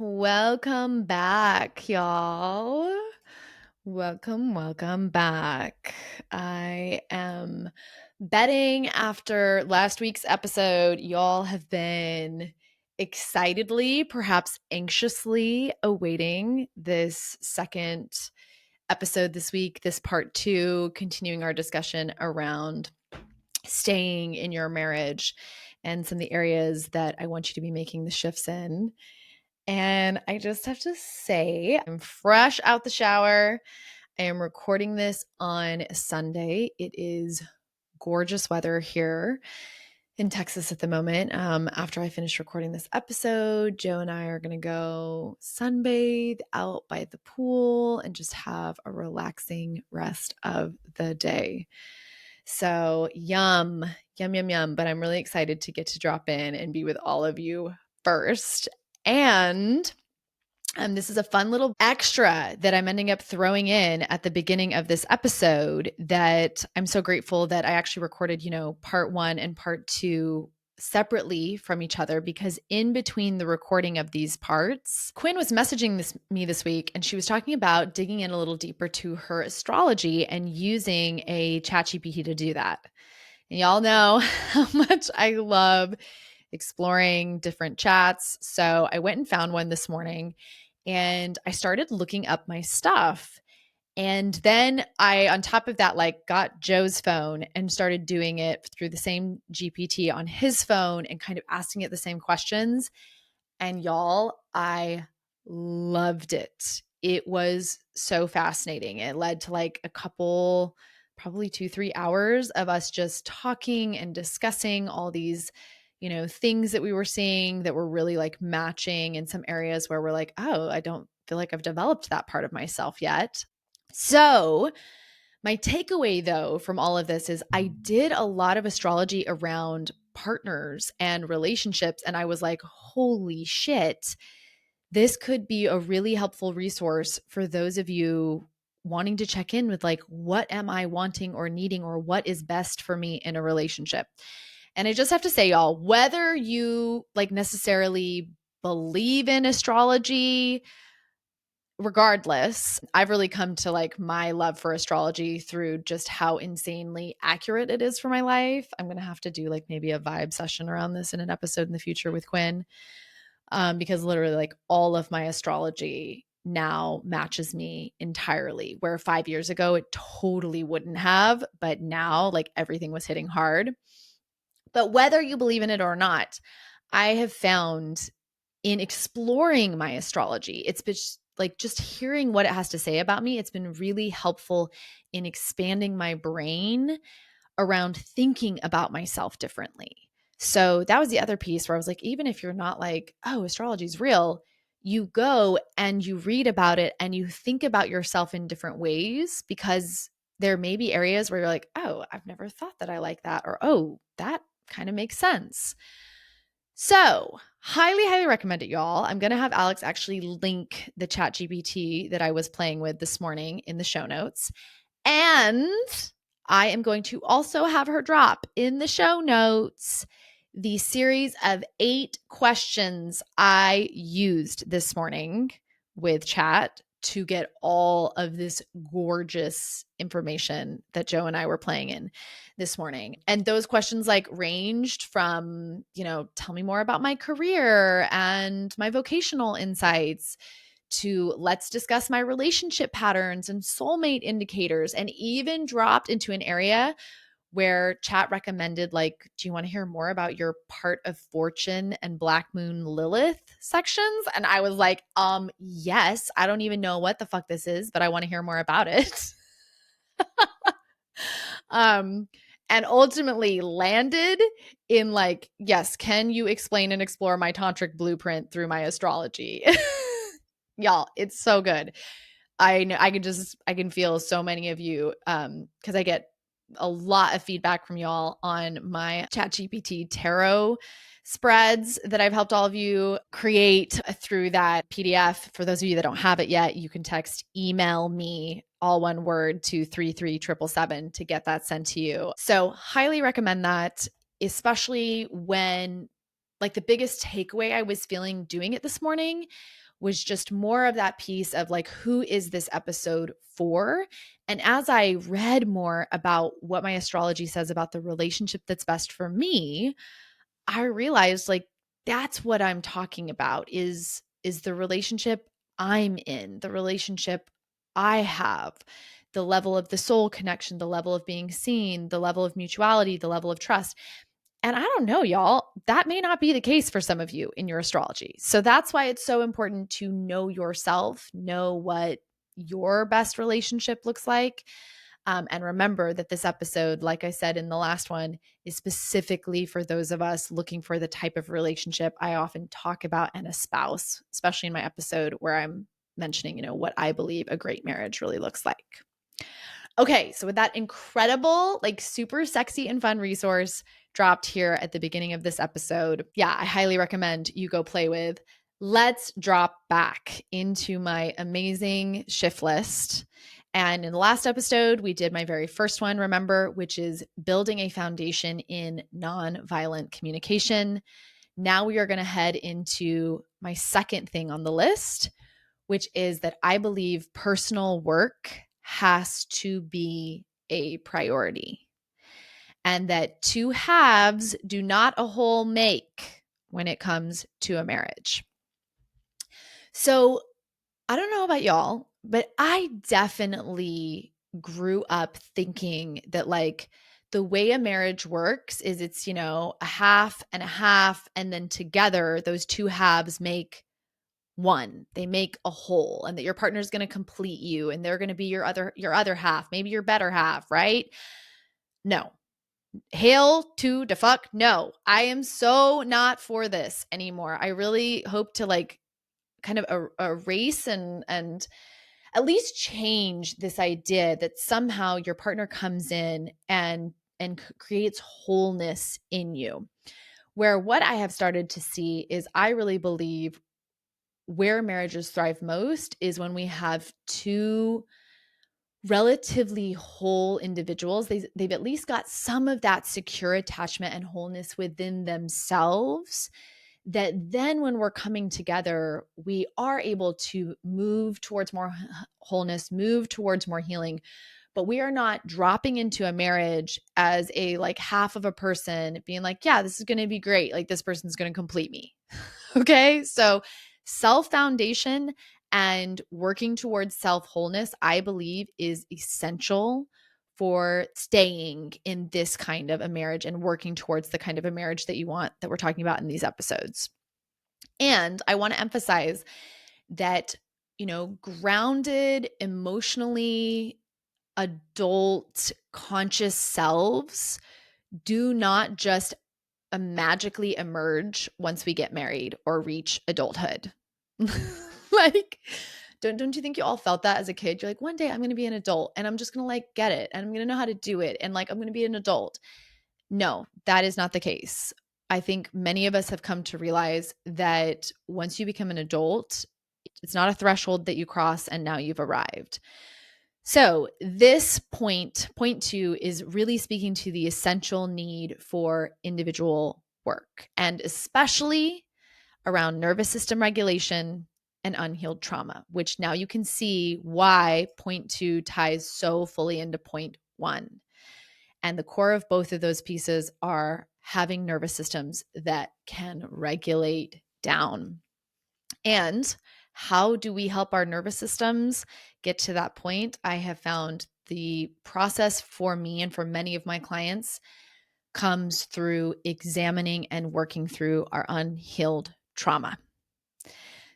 Welcome back, y'all. Welcome back. I am betting after last week's episode, y'all have been excitedly, perhaps anxiously awaiting this second episode this week, this part 2, continuing our discussion around staying in your marriage and some of the areas that I want you to be making the shifts in. And I just have to say, I'm fresh out the shower. I am recording this on Sunday. It is gorgeous weather here in Texas at the moment. After I finish recording this episode, Joe and I are going to go sunbathe out by the pool and just have a relaxing rest of the day. So yum. But I'm really excited to get to drop in and be with all of you first. And this is a fun little extra that I'm ending up throwing in at the beginning of this episode that I'm so grateful that I actually recorded, part 1 and part 2 separately from each other, because in between the recording of these parts, Quinn was messaging me this week, and she was talking about digging in a little deeper to her astrology and using a ChatGPT to do that. And y'all know how much I love exploring different chats. So I went and found one this morning and I started looking up my stuff. And then I, on top of that, got Joe's phone and started doing it through the same GPT on his phone and kind of asking it the same questions. And y'all, I loved it. It was so fascinating. It led to a couple, probably 2-3 hours of us just talking and discussing all these things that we were seeing that were really matching in some areas where we're like, oh, I don't feel like I've developed that part of myself yet. So my takeaway though from all of this is I did a lot of astrology around partners and relationships. And I was like, holy shit, this could be a really helpful resource for those of you wanting to check in with what am I wanting or needing, or what is best for me in a relationship. And I just have to say, y'all, whether you necessarily believe in astrology, regardless, I've really come to my love for astrology through just how insanely accurate it is for my life. I'm going to have to do maybe a vibe session around this in an episode in the future with Quinn, because literally all of my astrology now matches me entirely, where 5 years ago it totally wouldn't have, but now everything was hitting hard. But whether you believe in it or not, I have found in exploring my astrology, it's been just hearing what it has to say about me. It's been really helpful in expanding my brain around thinking about myself differently. So that was the other piece where I was like, even if you're not oh, astrology is real, you go and you read about it and you think about yourself in different ways, because there may be areas where you're like, oh, I've never thought that I like that, or oh, that kind of makes sense. So highly recommend it, y'all. I'm going to have Alex actually link the ChatGPT that I was playing with this morning in the show notes. And I am going to also have her drop in the show notes the series of 8 questions I used this morning with chat to get all of this gorgeous information that Joe and I were playing in this morning. And those questions ranged from, tell me more about my career and my vocational insights, to let's discuss my relationship patterns and soulmate indicators, and even dropped into an area where chat recommended do you want to hear more about your part of fortune and Black Moon Lilith sections? And I was like, yes, I don't even know what the fuck this is, but I want to hear more about it. And ultimately landed in yes, can you explain and explore my tantric blueprint through my astrology? Y'all, it's so good. I know I can feel so many of you, because I get a lot of feedback from y'all on my ChatGPT tarot spreads that I've helped all of you create through that PDF. For those of you that don't have it yet, you can email me, all one word, to 33777 to get that sent to you. So highly recommend that, especially when the biggest takeaway I was feeling doing it this morning was just more of that piece of like, who is this episode for? And as I read more about what my astrology says about the relationship that's best for me, I realized like that's what I'm talking about is the relationship I'm in, the relationship I have, the level of the soul connection, the level of being seen, the level of mutuality, the level of trust. And I don't know, y'all, that may not be the case for some of you in your astrology. So that's why it's so important to know yourself, know what your best relationship looks like. And remember that this episode, like I said in the last one, is specifically for those of us looking for the type of relationship I often talk about and espouse, especially in my episode where I'm mentioning, what I believe a great marriage really looks like. Okay, so with that incredible, like super sexy and fun resource dropped here at the beginning of this episode, yeah, I highly recommend you go play with. Let's drop back into my amazing shift list. And in the last episode, we did my very first one, remember, which is building a foundation in nonviolent communication. Now we are going to head into my second thing on the list, which is that I believe personal work has to be a priority, and that two halves do not a whole make when it comes to a marriage. So I don't know about y'all, but I definitely grew up thinking that like the way a marriage works is it's, a half and a half, and then together those two halves make one. They make a whole, and that your partner's going to complete you and they're going to be your other half, maybe your better half, right? No. Hail to the fuck no. I am so not for this anymore. I really hope to like kind of erase and at least change this idea that somehow your partner comes in and creates wholeness in you. Where what I have started to see is I really believe where marriages thrive most is when we have two relatively whole individuals. They've at least got some of that secure attachment and wholeness within themselves, that then when we're coming together, we are able to move towards more wholeness, move towards more healing. But we are not dropping into a marriage as a like half of a person being like, yeah, this is going to be great. Like this person's going to complete me. Okay. So self foundation and working towards self wholeness, I believe, is essential for staying in this kind of a marriage and working towards the kind of a marriage that you want, that we're talking about in these episodes. And I want to emphasize that, grounded, emotionally adult, conscious selves do not just magically emerge once we get married or reach adulthood. Like, don't you think you all felt that as a kid? You're like, one day I'm going to be an adult and I'm just going to like get it and I'm going to know how to do it and like I'm going to be an adult. No, that is not the case. I think many of us have come to realize that once you become an adult, it's not a threshold that you cross and now you've arrived. So this point 2, is really speaking to the essential need for individual work, and especially around nervous system regulation and unhealed trauma, which now you can see why point 2 ties so fully into point 1. And the core of both of those pieces are having nervous systems that can regulate down. And how do we help our nervous systems get to that point? I have found the process for me and for many of my clients comes through examining and working through our unhealed trauma.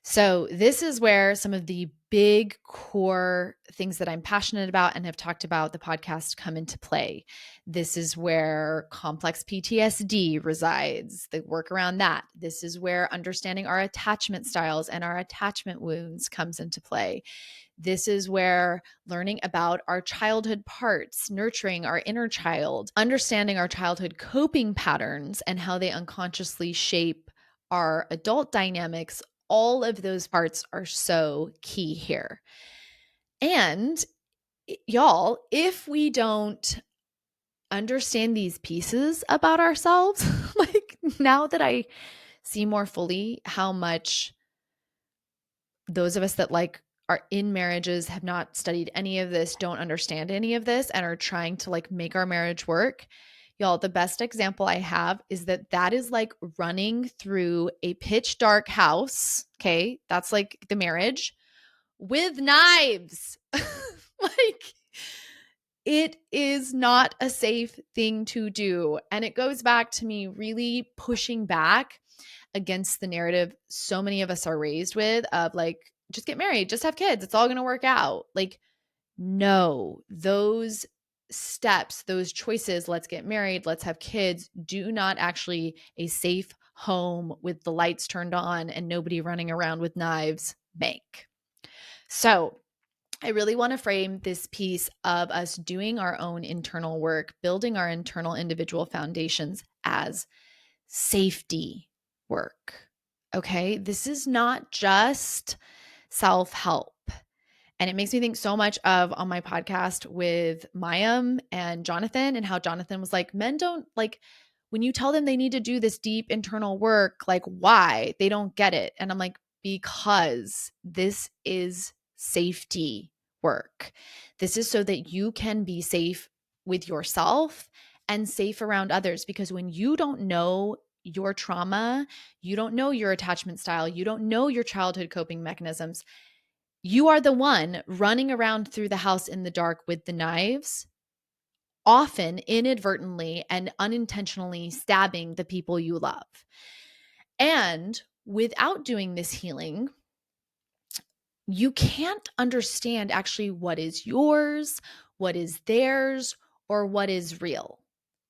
So this is where some of the big core things that I'm passionate about and have talked about the podcast come into play. This is where complex PTSD resides, the work around that. This is where understanding our attachment styles and our attachment wounds comes into play. This is where learning about our childhood parts, nurturing our inner child, understanding our childhood coping patterns and how they unconsciously shape our adult dynamics. All of those parts are so key here. And y'all, if we don't understand these pieces about ourselves, like now that I see more fully how much those of us that like are in marriages, have not studied any of this, don't understand any of this, and are trying to like make our marriage work. Y'all, the best example I have is that is like running through a pitch dark house. Okay. That's like the marriage with knives. Like, it is not a safe thing to do. And it goes back to me really pushing back against the narrative so many of us are raised with of like, just get married, just have kids, it's all going to work out. Like, no, those steps, those choices, let's get married, let's have kids, do not actually a safe home with the lights turned on and nobody running around with knives make. So, I really want to frame this piece of us doing our own internal work, building our internal individual foundations as safety work. Okay. This is not just self-help. And it makes me think so much of on my podcast with Mayim and Jonathan, and how Jonathan was like, men don't like when you tell them they need to do this deep internal work, like why? They don't get it. And I'm like, because this is safety work. This is so that you can be safe with yourself and safe around others. Because when you don't know your trauma, you don't know your attachment style, you don't know your childhood coping mechanisms, you are the one running around through the house in the dark with the knives, often inadvertently and unintentionally stabbing the people you love. And without doing this healing, you can't understand actually what is yours, what is theirs, or what is real.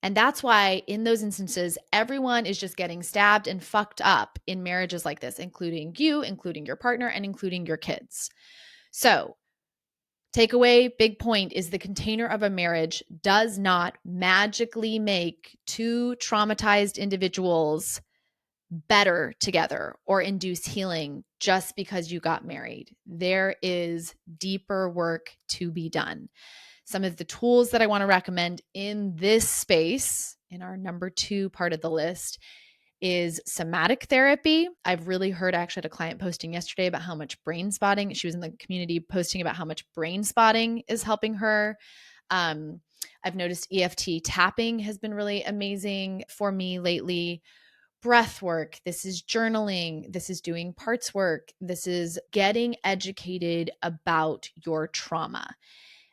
And that's why in those instances, everyone is just getting stabbed and fucked up in marriages like this, including you, including your partner, and including your kids. So, takeaway, big point is the container of a marriage does not magically make two traumatized individuals better together or induce healing just because you got married. There is deeper work to be done. Some of the tools that I want to recommend in this space, in our number 2 part of the list, is somatic therapy. I've really heard, I actually had a client posting yesterday about how much brain spotting, she was in the community posting about how much brain spotting is helping her. I've noticed EFT tapping has been really amazing for me lately. Breath work, this is journaling, this is doing parts work, this is getting educated about your trauma.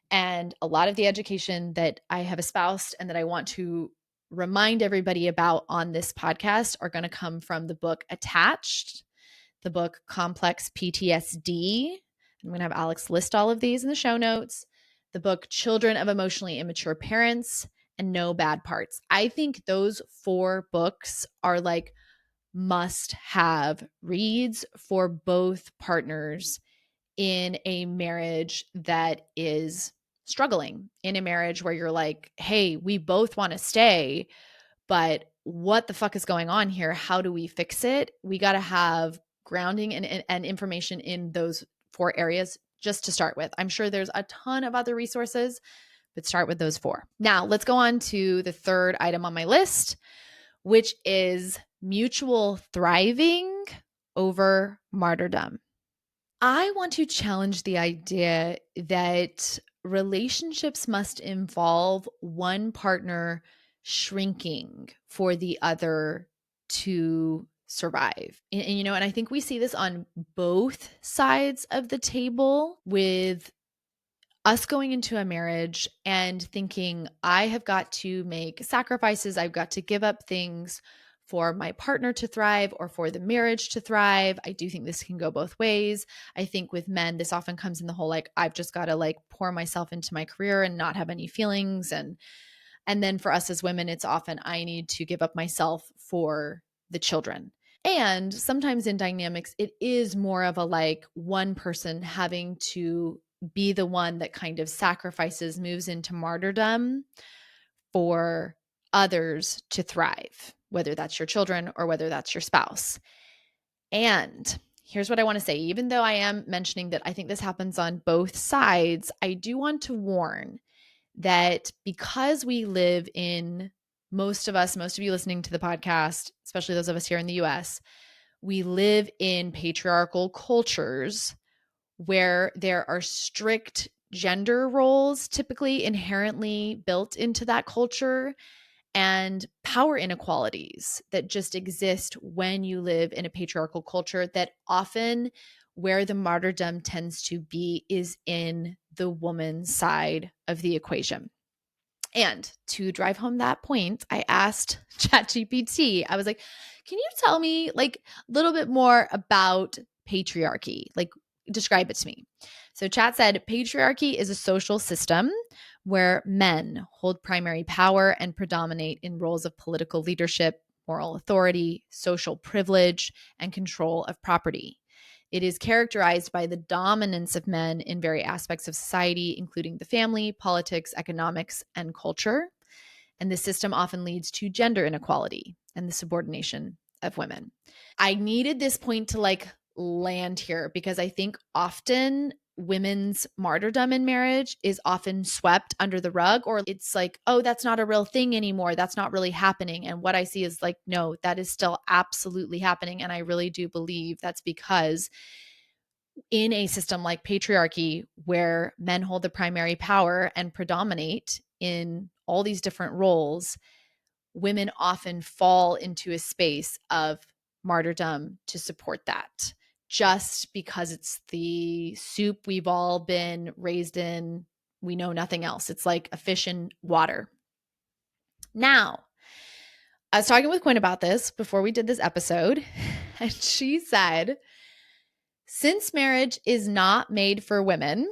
And a lot of the education that I have espoused and that I want to remind everybody about on this podcast are going to come from the book Attached, the book Complex PTSD. I'm going to have Alex list all of these in the show notes. The book Children of Emotionally Immature Parents, and No Bad Parts. I think those 4 books are like must-have reads for both partners in a marriage that is struggling, in a marriage where you're like, hey, we both want to stay, but what the fuck is going on here? How do we fix it? We got to have grounding and information in those 4 areas just to start with. I'm sure there's a ton of other resources, but start with those 4. Now, let's go on to the third item on my list, which is mutual thriving over martyrdom. I want to challenge the idea that relationships must involve one partner shrinking for the other to survive. And I think we see this on both sides of the table, with us going into a marriage and thinking, I have got to make sacrifices, I've got to give up things for my partner to thrive or for the marriage to thrive. I do think this can go both ways. I think with men, this often comes in the whole like, I've just got to like pour myself into my career and not have any feelings. And then for us as women, it's often I need to give up myself for the children. And sometimes in dynamics, it is more of a like one person having to be the one that kind of sacrifices, moves into martyrdom for others to thrive, whether that's your children or whether that's your spouse. And here's what I want to say. Even though I am mentioning that I think this happens on both sides, I do want to warn that because we live in, most of you listening to the podcast, especially those of us here in the US, we live in patriarchal cultures where there are strict gender roles typically inherently built into that culture and power inequalities that just exist when you live in a patriarchal culture that often where the martyrdom tends to be is in the woman's side of the equation. And to drive home that point, I asked ChatGPT, I was like, can you tell me like a little bit more about patriarchy? Like, describe it to me. So, Chat said patriarchy is a social system where men hold primary power and predominate in roles of political leadership, moral authority, social privilege, and control of property. It is characterized by the dominance of men in various aspects of society, including the family, politics, economics, and culture. And the system often leads to gender inequality and the subordination of women. I needed this point to like land here because I think often women's martyrdom in marriage is often swept under the rug, or it's like, oh, that's not a real thing anymore. That's not really happening. And what I see is like, no, that is still absolutely happening. And I really do believe that's because in a system like patriarchy, where men hold the primary power and predominate in all these different roles, women often fall into a space of martyrdom to support that, just because it's the soup we've all been raised in. We know nothing else. It's like a fish in water. Now, I was talking with Quinn about this before we did this episode, and she said, since marriage is not made for women,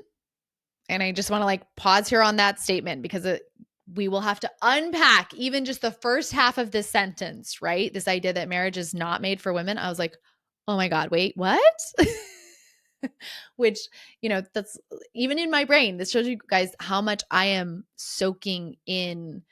and I just want to like pause here on that statement because we will have to unpack even just the first half of this sentence, right? This idea that marriage is not made for women. I was like, oh my God, wait, what? Which, that's even in my brain. This shows you guys how much I am soaking in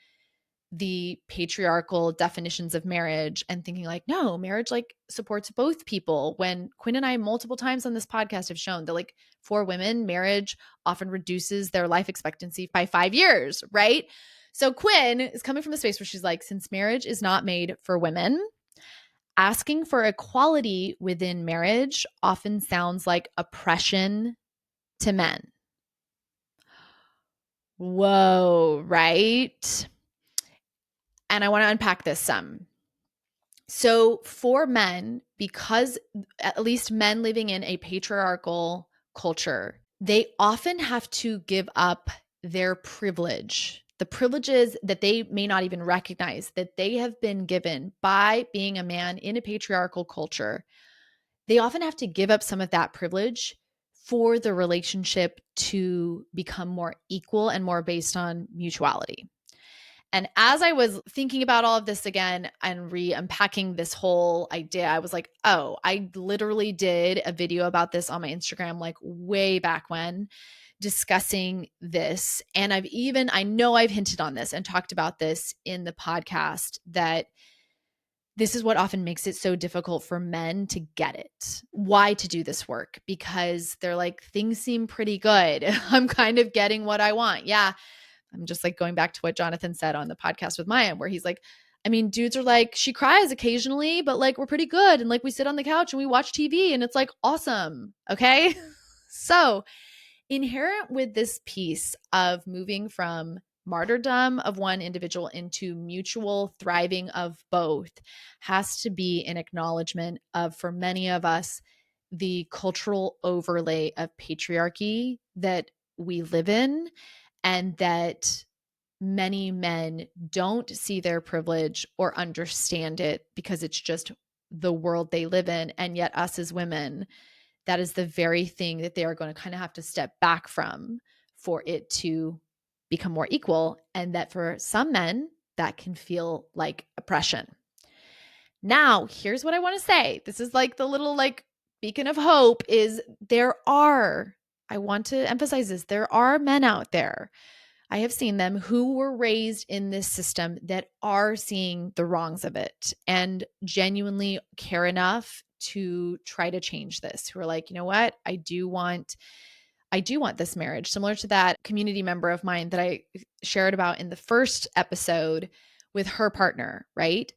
the patriarchal definitions of marriage and thinking like, no, marriage like supports both people. When Quinn and I multiple times on this podcast have shown that like for women, marriage often reduces their life expectancy by 5 years, right? So Quinn is coming from a space where she's like, since marriage is not made for women, asking for equality within marriage often sounds like oppression to men. Whoa, right? And I want to unpack this some. So for men, because at least men living in a patriarchal culture, they often have to give up their privilege, the privileges that they may not even recognize that they have been given by being a man in a patriarchal culture. They often have to give up some of that privilege for the relationship to become more equal and more based on mutuality. And as I was thinking about all of this again and unpacking this whole idea, I was like, oh, I literally did a video about this on my Instagram, like way back when, discussing this. And I know I've hinted on this and talked about this in the podcast, that this is what often makes it so difficult for men to get it. Why to do this work? Because they're like, things seem pretty good. I'm kind of getting what I want. Yeah. I'm just like going back to what Jonathan said on the podcast with Maya, where he's like, I mean, dudes are like, she cries occasionally, but like we're pretty good. And like we sit on the couch and we watch TV and it's like awesome. Okay. So inherent with this piece of moving from martyrdom of one individual into mutual thriving of both has to be an acknowledgement of, for many of us, the cultural overlay of patriarchy that we live in, and that many men don't see their privilege or understand it because it's just the world they live in. And yet us as women, that is the very thing that they are going to kind of have to step back from for it to become more equal. And that for some men, that can feel like oppression. Now, here's what I want to say. This is like the little like beacon of hope is I want to emphasize this, there are men out there, I have seen them, who were raised in this system that are seeing the wrongs of it and genuinely care enough to try to change this, who are like, you know what, I do want this marriage, similar to that community member of mine that I shared about in the first episode with her partner, right?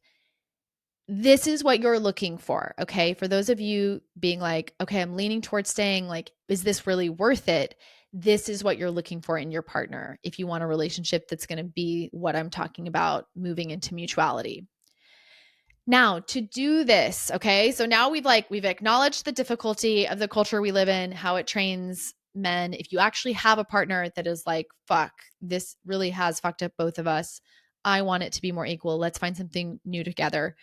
this is what you're looking for, okay? For those of you being like, okay, I'm leaning towards staying, like, is this really worth it? This is what you're looking for in your partner if you want a relationship that's going to be what I'm talking about, moving into mutuality. Now, to do this, okay? So now we've acknowledged the difficulty of the culture we live in, how it trains men. If you actually have a partner that is like, fuck, this really has fucked up both of us. I want it to be more equal. Let's find something new together.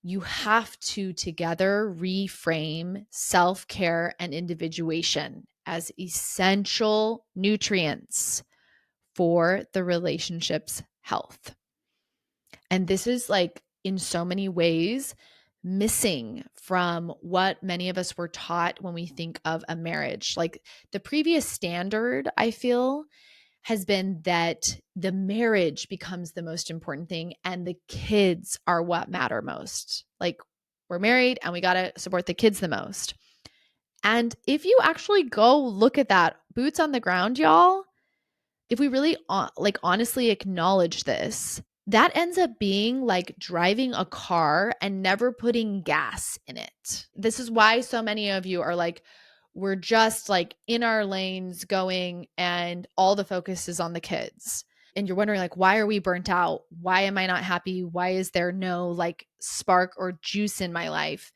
You have to together reframe self-care and individuation as essential nutrients for the relationship's health. And this is like in so many ways missing from what many of us were taught when we think of a marriage. Like the previous standard, I feel, has been that the marriage becomes the most important thing and the kids are what matter most. Like we're married and we got to support the kids the most. And if you actually go look at that, boots on the ground, y'all, if we really like honestly acknowledge this, that ends up being like driving a car and never putting gas in it. This is why so many of you are like, we're just like in our lanes going and all the focus is on the kids. And you're wondering like, why are we burnt out? Why am I not happy? Why is there no like spark or juice in my life?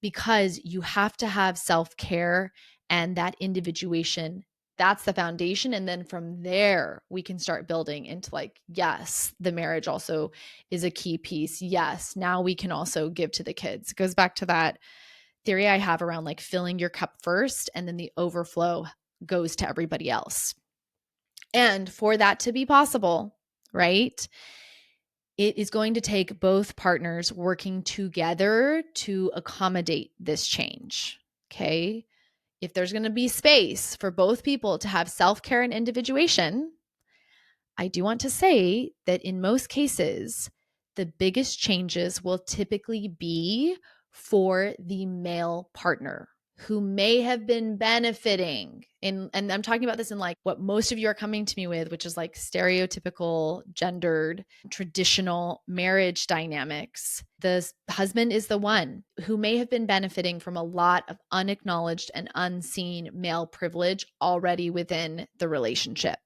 Because you have to have self-care and that individuation. That's the foundation. And then from there, we can start building into like, yes, the marriage also is a key piece. Yes, now we can also give to the kids. It goes back to that theory I have around like filling your cup first and then the overflow goes to everybody else. And for that to be possible, right, it is going to take both partners working together to accommodate this change. Okay. If there's going to be space for both people to have self-care and individuation, I do want to say that in most cases, the biggest changes will typically be for the male partner who may have been benefiting in, and I'm talking about this in like what most of you are coming to me with, which is like stereotypical gendered traditional marriage dynamics. The husband is the one who may have been benefiting from a lot of unacknowledged and unseen male privilege already within the relationship.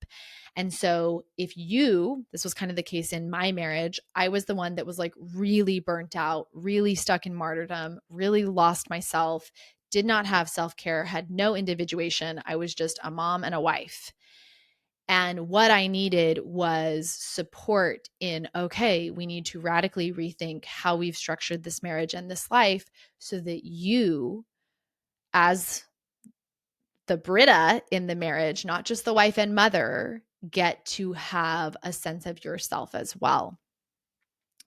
And so if this was kind of the case in my marriage, I was the one that was like really burnt out, really stuck in martyrdom, really lost myself, did not have self-care, had no individuation. I was just a mom and a wife. And what I needed was support in, okay, we need to radically rethink how we've structured this marriage and this life so that you, as the Britta in the marriage, not just the wife and mother, get to have a sense of yourself as well.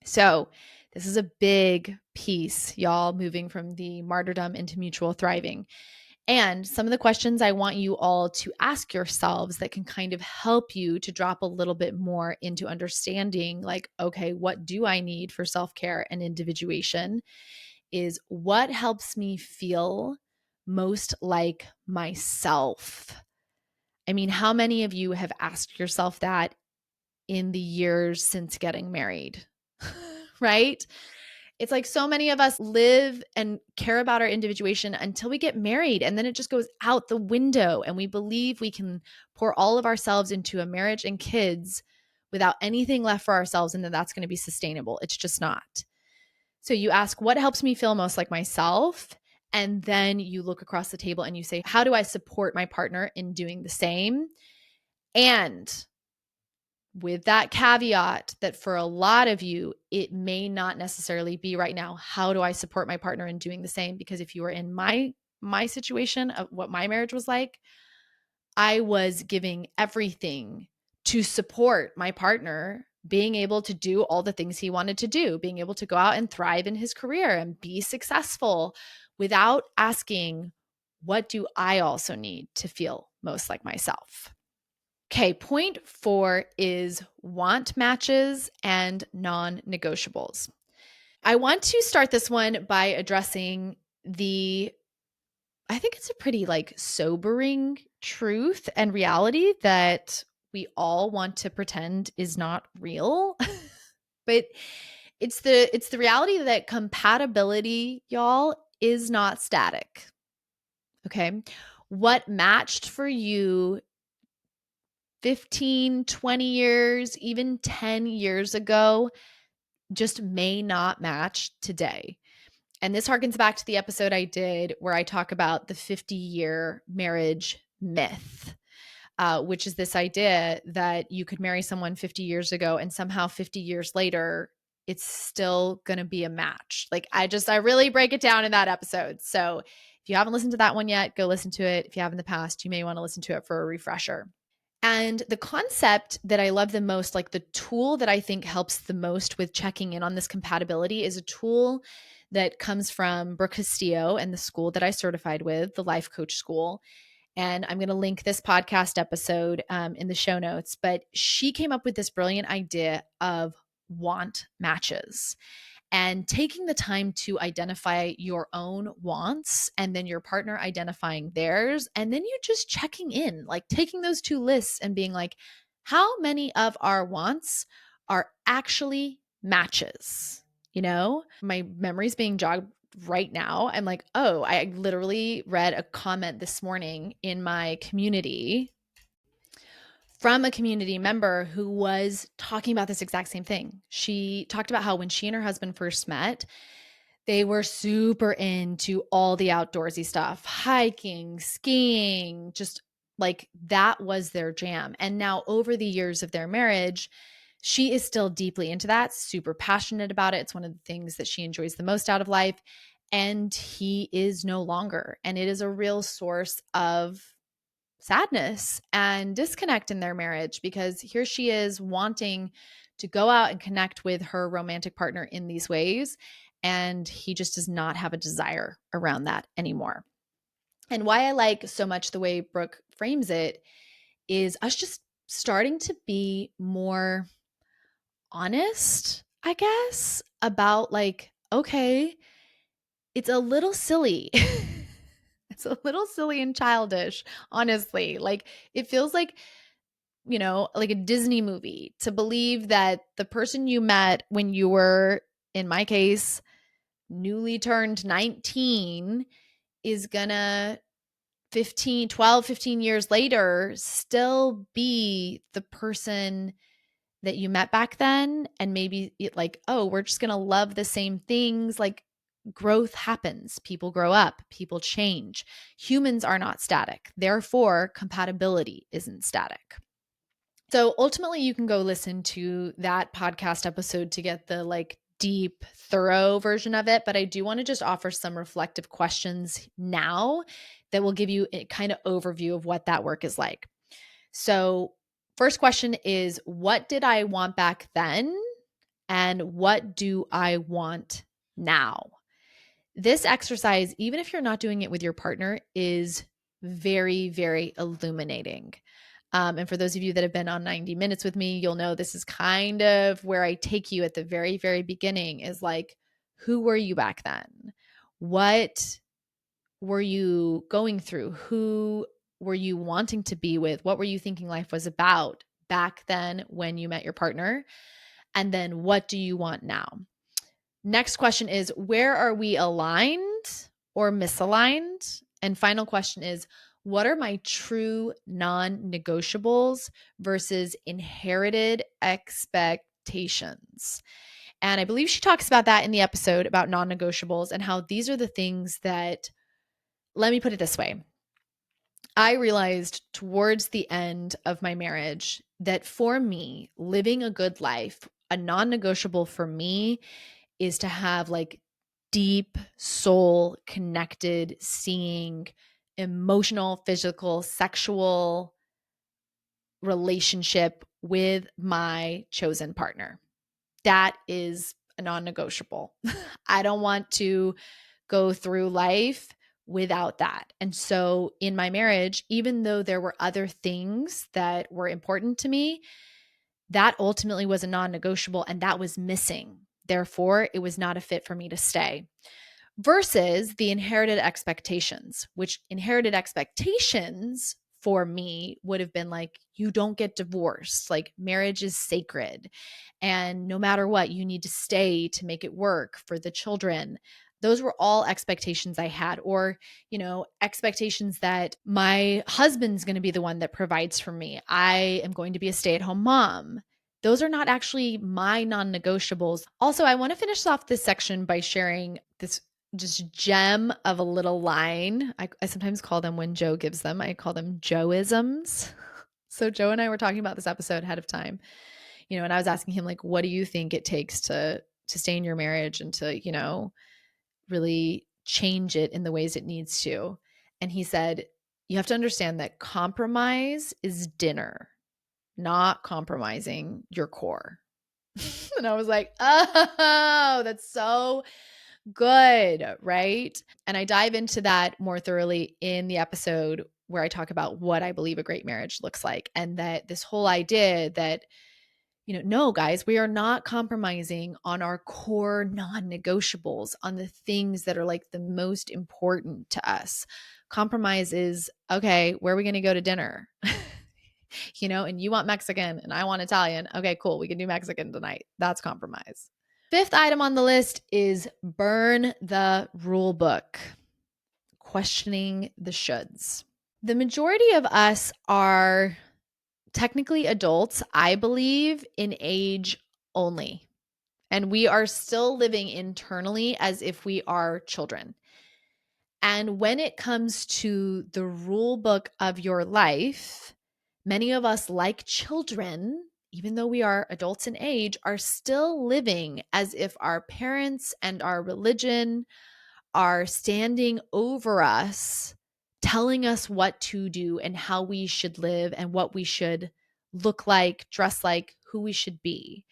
So this is a big piece, y'all, moving from the martyrdom into mutual thriving. And some of the questions I want you all to ask yourselves that can kind of help you to drop a little bit more into understanding like, okay, what do I need for self-care and individuation is what helps me feel most like myself. I mean, how many of you have asked yourself that in the years since getting married? Right? It's like so many of us live and care about our individuation until we get married, and then it just goes out the window, and we believe we can pour all of ourselves into a marriage and kids without anything left for ourselves, and that's going to be sustainable. It's just not. So you ask, what helps me feel most like myself? And then you look across the table and you say, how do I support my partner in doing the same? And with that caveat that for a lot of you, it may not necessarily be right now, how do I support my partner in doing the same? Because if you were in my situation of what my marriage was like, I was giving everything to support my partner being able to do all the things he wanted to do, being able to go out and thrive in his career and be successful without asking, what do I also need to feel most like myself? Okay, point 4 is want matches and non-negotiables. I want to start this one by addressing I think it's a pretty like sobering truth and reality that we all want to pretend is not real. But It's the reality that compatibility, y'all, is not static. Okay? What matched for you 15, 20 years, even 10 years ago just may not match today. And this harkens back to the episode I did where I talk about the 50-year marriage myth, which is this idea that you could marry someone 50 years ago and somehow 50 years later, it's still going to be a match. Like I really break it down in that episode. So if you haven't listened to that one yet, go listen to it. If you have in the past, you may want to listen to it for a refresher. And the concept that I love the most, like the tool that I think helps the most with checking in on this compatibility, is a tool that comes from Brooke Castillo and the school that I certified with, the Life Coach School. And I'm going to link this podcast episode in the show notes. But she came up with this brilliant idea of want matches and taking the time to identify your own wants and then your partner identifying theirs. And then you just checking in, like taking those two lists and being like, how many of our wants are actually matches? You know, my memory's being jogged right now. I'm like, oh, I literally read a comment this morning in my community from a community member who was talking about this exact same thing. She talked about how when she and her husband first met, they were super into all the outdoorsy stuff, hiking, skiing, just like that was their jam. And now over the years of their marriage, she is still deeply into that, super passionate about it. It's one of the things that she enjoys the most out of life. And he is no longer. And it is a real source of sadness and disconnect in their marriage because here she is wanting to go out and connect with her romantic partner in these ways. And he just does not have a desire around that anymore. And why I like so much the way Brooke frames it is us just starting to be more honest, I guess, about like, okay, it's a little silly. It's a little silly and childish, honestly. Like it feels like, like a Disney movie to believe that the person you met when you were, in my case, newly turned 19 is gonna 15 years later still be the person that you met back then. And maybe like, oh, we're just gonna love the same things. Like growth happens. People grow up, people change. Humans are not static. Therefore, compatibility isn't static. So ultimately, you can go listen to that podcast episode to get the like deep, thorough version of it. But I do want to just offer some reflective questions now that will give you a kind of overview of what that work is like. So, first question is, what did I want back then? And what do I want now? This exercise, even if you're not doing it with your partner, is very, very illuminating. And for those of you that have been on 90 Minutes with me, you'll know this is kind of where I take you at the very, very beginning is like, who were you back then? What were you going through? Who were you wanting to be with? What were you thinking life was about back then when you met your partner? And then what do you want now? Next question is, where are we aligned or misaligned? And final question is, what are my true non-negotiables versus inherited expectations? And I believe she talks about that in the episode about non-negotiables and how these are the things that, let me put it this way. I realized towards the end of my marriage that for me, living a good life, a non-negotiable for me is to have like deep soul connected, seeing emotional, physical, sexual relationship with my chosen partner. That is a non-negotiable. I don't want to go through life without that. And so in my marriage, even though there were other things that were important to me, that ultimately was a non-negotiable and that was missing. Therefore, it was not a fit for me to stay. Versus the inherited expectations, which inherited expectations for me would have been like, you don't get divorced. Like, marriage is sacred. And no matter what, you need to stay to make it work for the children. Those were all expectations I had, or, expectations that my husband's going to be the one that provides for me. I am going to be a stay-at-home mom. Those are not actually my non-negotiables. Also, I want to finish off this section by sharing this just gem of a little line. I sometimes call them, when Joe gives them, I call them Joeisms. So Joe and I were talking about this episode ahead of time, and I was asking him, like, what do you think it takes to stay in your marriage and to, really change it in the ways it needs to? And he said, you have to understand that compromise is dinner, not compromising your core. And I was like, oh, that's so good, right? And I dive into that more thoroughly in the episode where I talk about what I believe a great marriage looks like, and that this whole idea that, no, guys, we are not compromising on our core non-negotiables, on the things that are like the most important to us. Compromise is, okay, where are we going to go to dinner? And you want Mexican and I want Italian. Okay, cool. We can do Mexican tonight. That's compromise. Fifth item on the list is burn the rule book, questioning the shoulds. The majority of us are technically adults, I believe, in age only. And we are still living internally as if we are children. And when it comes to the rule book of your life, many of us, like children, even though we are adults in age, are still living as if our parents and our religion are standing over us, telling us what to do and how we should live and what we should look like, dress like, who we should be,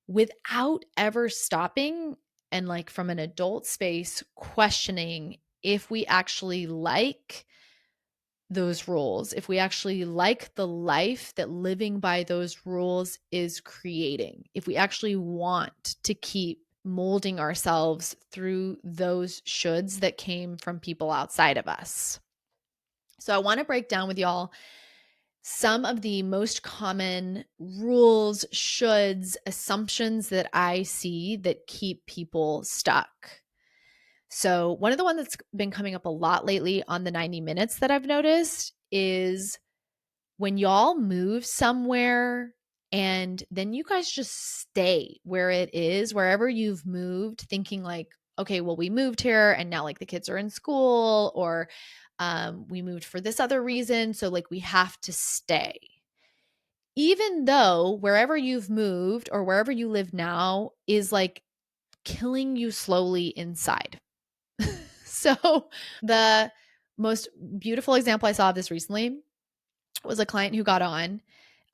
without ever stopping and, like, from an adult space, questioning if we actually like those rules, if we actually like the life that living by those rules is creating, if we actually want to keep molding ourselves through those shoulds that came from people outside of us. So I want to break down with y'all some of the most common rules, shoulds, assumptions that I see that keep people stuck. So one of the ones that's been coming up a lot lately on the 90 minutes that I've noticed is when y'all move somewhere and then you guys just stay where it is, wherever you've moved, thinking like, okay, well, we moved here and now, like, the kids are in school, or we moved for this other reason, so, like, we have to stay. Even though wherever you've moved or wherever you live now is, like, killing you slowly inside. So the most beautiful example I saw of this recently was a client who got on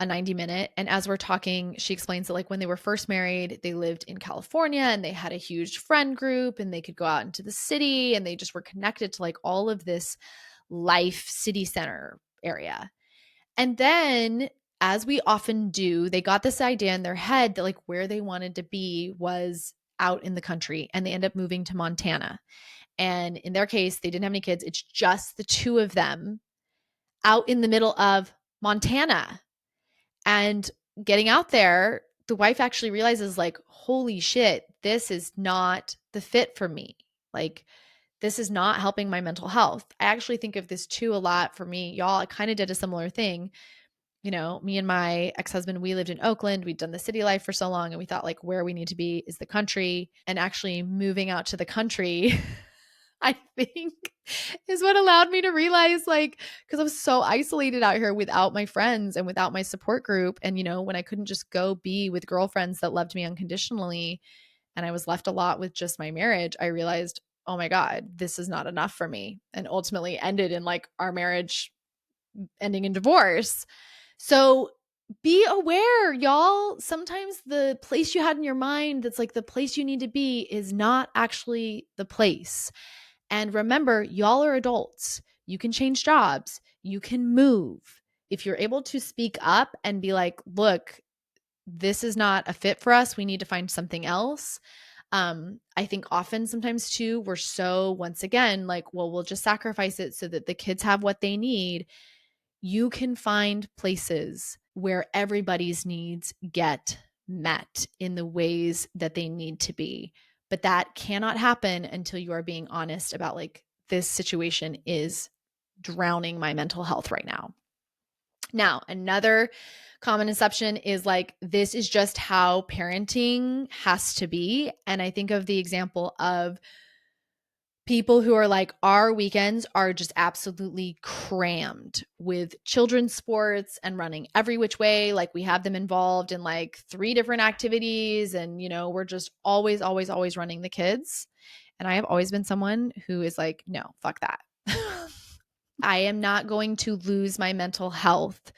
a 90-minute. And as we're talking, she explains that, like, when they were first married, they lived in California and they had a huge friend group and they could go out into the city and they just were connected to, like, all of this life city center area. And then, as we often do, they got this idea in their head that, like, where they wanted to be was out in the country, and they end up moving to Montana. And in their case, they didn't have any kids. It's just the two of them out in the middle of Montana. And getting out there, the wife actually realizes, like, holy shit, this is not the fit for me. Like, this is not helping my mental health. I actually think of this too a lot for me. Y'all, I kind of did a similar thing. Me and my ex-husband, we lived in Oakland. We'd done the city life for so long, and we thought, like, where we need to be is the country. And actually moving out to the country, I think, is what allowed me to realize, like, because I was so isolated out here without my friends and without my support group. And, when I couldn't just go be with girlfriends that loved me unconditionally, and I was left a lot with just my marriage, I realized, oh my God, this is not enough for me. And ultimately ended in, like, our marriage ending in divorce. So be aware, y'all. Sometimes the place you had in your mind that's, like, the place you need to be is not actually the place. And remember, y'all are adults. You can change jobs. You can move. If you're able to speak up and be like, look, this is not a fit for us, we need to find something else. I think often sometimes too, we're so, once again, like, well, we'll just sacrifice it so that the kids have what they need. you can find places where everybody's needs get met in the ways that they need to be. But that cannot happen until you are being honest about like, this situation is drowning my mental health right now. Now, another common assumption is like, this is just how parenting has to be. And I think of the example of people who are like, our weekends are just absolutely crammed with children's sports and running every which way. Like we have them involved in like 3 different activities. And, we're just always, always, always running the kids. And I have always been someone who is like, no, fuck that. I am not going to lose my mental health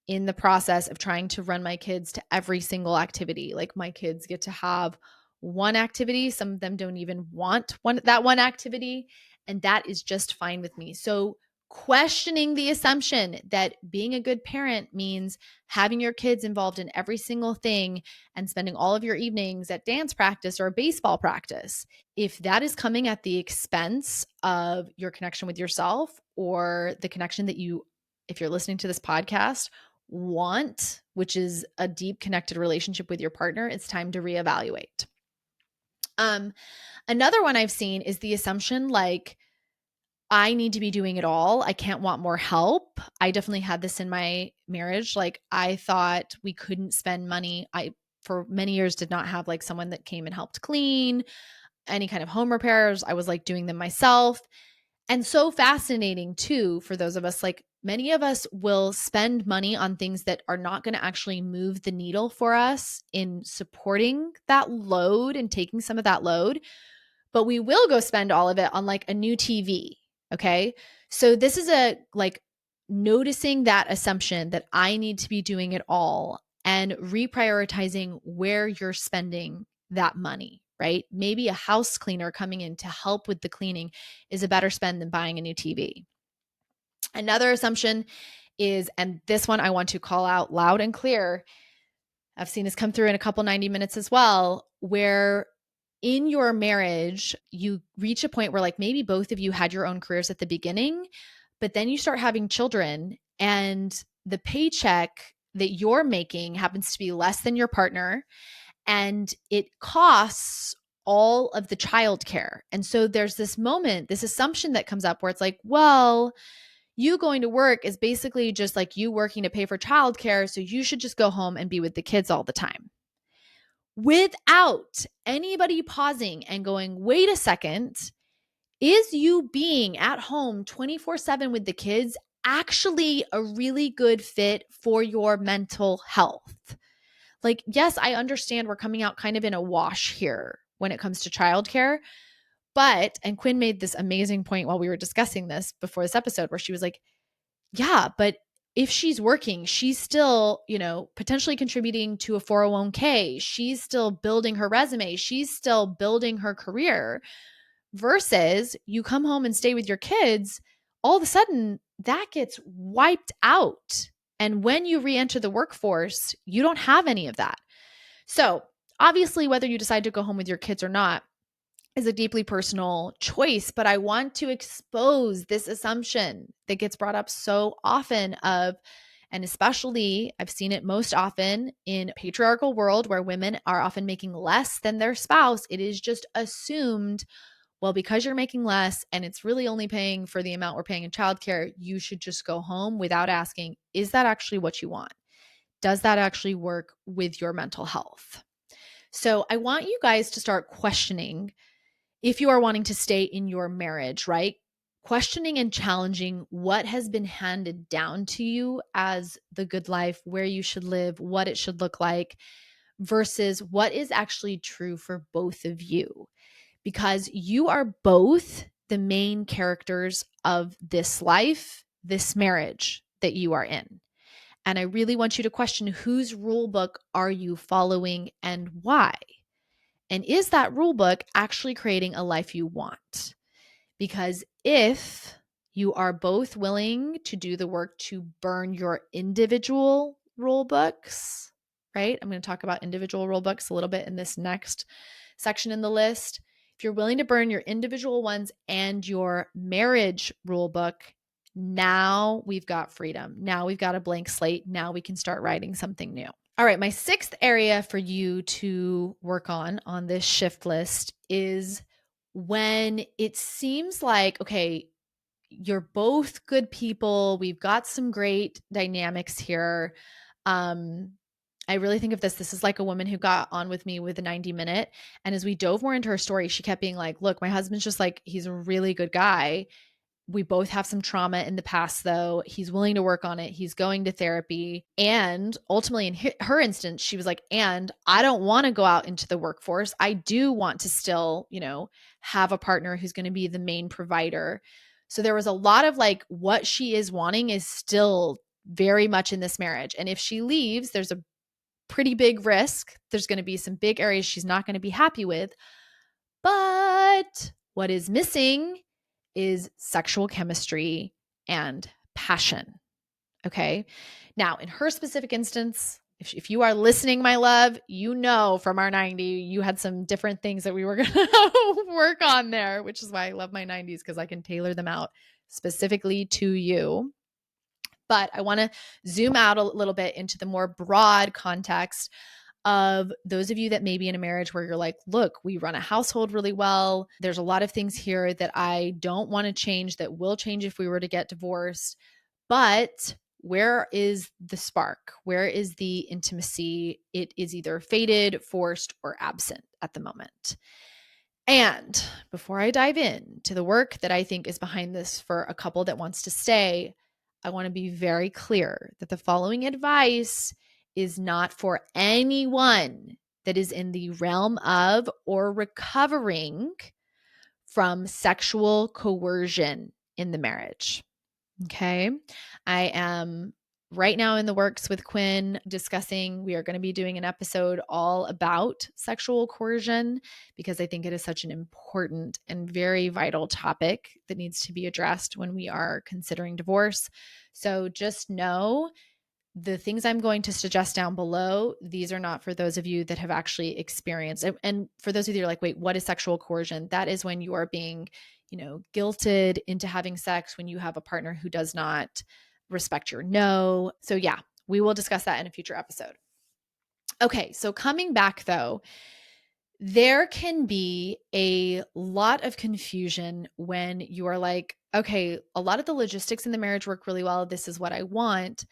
in the process of trying to run my kids to every single activity. Like my kids get to have one activity. Some of them don't even want that one activity. And that is just fine with me. So questioning the assumption that being a good parent means having your kids involved in every single thing and spending all of your evenings at dance practice or baseball practice, if that is coming at the expense of your connection with yourself or the connection that you, if you're listening to this podcast, want, which is a deep connected relationship with your partner, it's time to reevaluate. Another one I've seen is the assumption like, I need to be doing it all. I can't want more help. I definitely had this in my marriage. Like I thought we couldn't spend money. I, for many years, did not have like someone that came and helped clean, any kind of home repairs. I was like doing them myself. And so fascinating too, for those of us, like many of us will spend money on things that are not going to actually move the needle for us in supporting that load and taking some of that load, but we will go spend all of it on like a new TV. Okay. So this is a like noticing that assumption that I need to be doing it all and reprioritizing where you're spending that money, right? Maybe a house cleaner coming in to help with the cleaning is a better spend than buying a new TV. Another assumption is, and this one I want to call out loud and clear, I've seen this come through in a couple 90 minutes as well, where in your marriage, you reach a point where like maybe both of you had your own careers at the beginning, but then you start having children and the paycheck that you're making happens to be less than your partner and it costs all of the childcare. And so there's this moment, this assumption that comes up where it's like, well, you going to work is basically just like you working to pay for childcare. So you should just go home and be with the kids all the time, without anybody pausing and going, wait a second, is you being at home 24/7 with the kids actually a really good fit for your mental health? Like, yes, I understand we're coming out kind of in a wash here when it comes to childcare. But, and Quinn made this amazing point while we were discussing this before this episode, where she was like, yeah, but if she's working, she's still, potentially contributing to a 401k. She's still building her resume. She's still building her career versus you come home and stay with your kids. All of a sudden that gets wiped out. And when you re-enter the workforce, you don't have any of that. So obviously, whether you decide to go home with your kids or not is a deeply personal choice, but I want to expose this assumption that gets brought up so often of, and especially I've seen it most often in a patriarchal world where women are often making less than their spouse. It is just assumed, well, because you're making less and it's really only paying for the amount we're paying in childcare, you should just go home without asking, is that actually what you want? Does that actually work with your mental health? So I want you guys to start questioning, if you are wanting to stay in your marriage, right? Questioning and challenging what has been handed down to you as the good life, where you should live, what it should look like, versus what is actually true for both of you. Because you are both the main characters of this life, this marriage that you are in. And I really want you to question, whose rule book are you following and why? And is that rule book actually creating a life you want? Because if you are both willing to do the work to burn your individual rule books, right? I'm going to talk about individual rule books a little bit in this next section in the list. If you're willing to burn your individual ones and your marriage rule book, Now we've got freedom. Now we've got a blank slate. Now we can start writing something new. All right, my sixth area for you to work on this shift list is when it seems like, okay, you're both good people. We've got some great dynamics here. I really think of this is like a woman who got on with me with the 90-minute. And as we dove more into her story, she kept being like, look, my husband's just like, he's a really good guy. We both have some trauma in the past, though. He's willing to work on it. He's going to therapy. And ultimately, in her instance, she was like, and I don't want to go out into the workforce. I do want to still, have a partner who's going to be the main provider. So there was a lot of like what she is wanting is still very much in this marriage. And if she leaves, there's a pretty big risk. There's going to be some big areas she's not going to be happy with. But what is missing is sexual chemistry and passion. Okay. Now, in her specific instance, if you are listening, my love, from our 90, you had some different things that we were going to work on there, which is why I love my 90s, because I can tailor them out specifically to you. But I want to zoom out a little bit into the more broad context of those of you that may be in a marriage where you're like, look, we run a household really well. There's a lot of things here that I don't want to change that will change if we were to get divorced. But where is the spark? Where is the intimacy? It is either faded, forced, or absent at the moment. And before I dive in to the work that I think is behind this for a couple that wants to stay, I want to be very clear that the following advice is not for anyone that is in the realm of or recovering from sexual coercion in the marriage. Okay. I am right now in the works with Quinn discussing, we are going to be doing an episode all about sexual coercion because I think it is such an important and very vital topic that needs to be addressed when we are considering divorce. So just know the things I'm going to suggest down below, these are not for those of you that have actually experienced it. And for those of you that are like, wait, what is sexual coercion? That is when you are being, guilted into having sex when you have a partner who does not respect your no. So yeah, we will discuss that in a future episode. Okay, so coming back though, there can be a lot of confusion when you are like, okay, a lot of the logistics in the marriage work really well. This is what I want.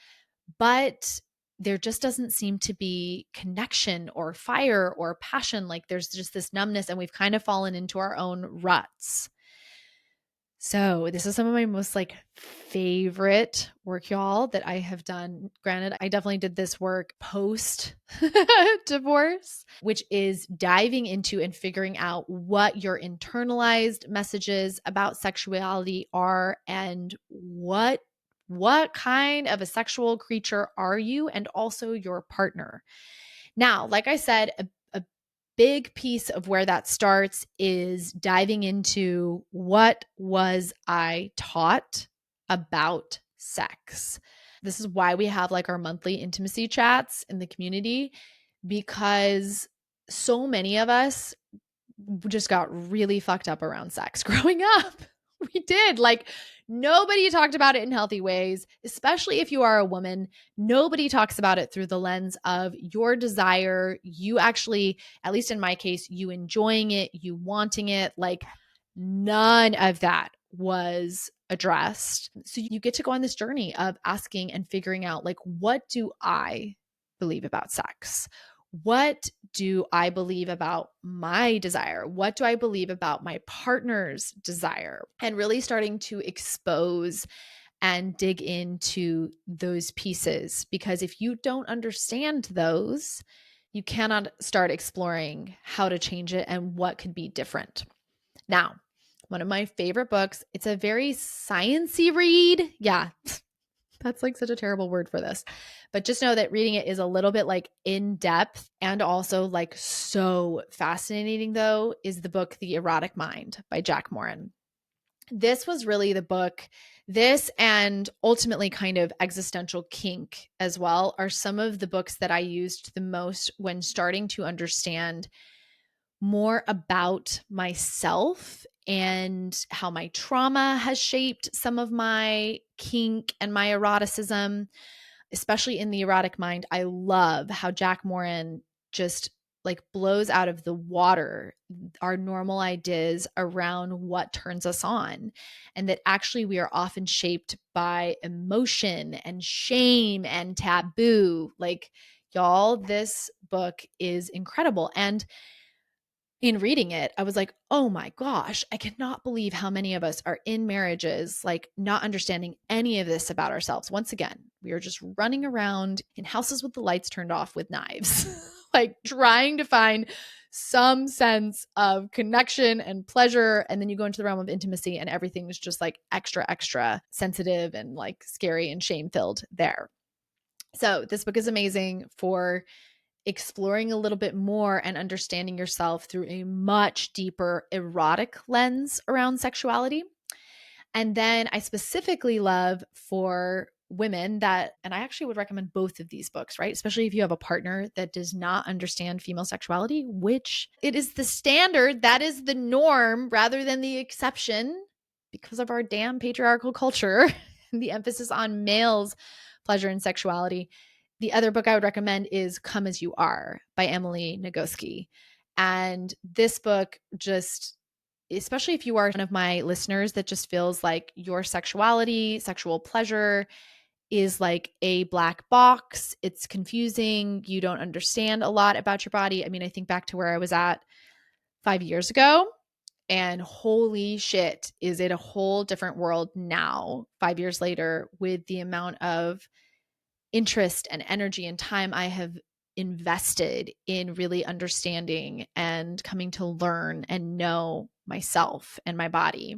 But there just doesn't seem to be connection or fire or passion. Like there's just this numbness and we've kind of fallen into our own ruts. So this is some of my most favorite work, y'all, that I have done. Granted, I definitely did this work post divorce, which is diving into and figuring out what your internalized messages about sexuality are and what kind of a sexual creature are you and also your partner. Now, like I said, a big piece of where that starts is diving into what was I taught about sex. This is why we have our monthly intimacy chats in the community, because so many of us just got really fucked up around sex growing up. We did. Nobody talked about it in healthy ways, especially if you are a woman. Nobody talks about it through the lens of your desire. You actually, at least in my case, you enjoying it, you wanting it. None of that was addressed. So you get to go on this journey of asking and figuring out, what do I believe about sex? What do I believe about my desire? What do I believe about my partner's desire? And really starting to expose and dig into those pieces, because if you don't understand those, you cannot start exploring how to change it and what could be different. Now, one of my favorite books, it's a very sciencey read. Yeah, that's such a terrible word for this. But just know that reading it is a little bit in depth and also so fascinating though, is the book, The Erotic Mind by Jack Morin. This was really the book. This and ultimately kind of Existential Kink as well are some of the books that I used the most when starting to understand more about myself and how my trauma has shaped some of my kink and my eroticism, especially in the erotic mind. I love how Jack Moran just like blows out of the water our normal ideas around what turns us on, and that actually we are often shaped by emotion and shame and taboo. Like, y'all, this book is incredible. And in reading it, I was like, oh my gosh, I cannot believe how many of us are in marriages, like not understanding any of this about ourselves. Once again, we are just running around in houses with the lights turned off with knives, like trying to find some sense of connection and pleasure. And then you go into the realm of intimacy and everything is just like extra, extra sensitive and like scary and shame filled there. So this book is amazing for exploring a little bit more and understanding yourself through a much deeper erotic lens around sexuality. And then I specifically love for women that, and I actually would recommend both of these books, right? Especially if you have a partner that does not understand female sexuality, which it is the standard, that is the norm rather than the exception because of our damn patriarchal culture and the emphasis on males' pleasure and sexuality. The other book I would recommend is Come As You Are by Emily Nagoski. And this book just, especially if you are one of my listeners that just feels like your sexuality, sexual pleasure is like a black box. It's confusing. You don't understand a lot about your body. I mean, I think back to where I was at 5 years ago, and holy shit, is it a whole different world now, 5 years later, with the amount of interest and energy and time I have invested in really understanding and coming to learn and know myself and my body.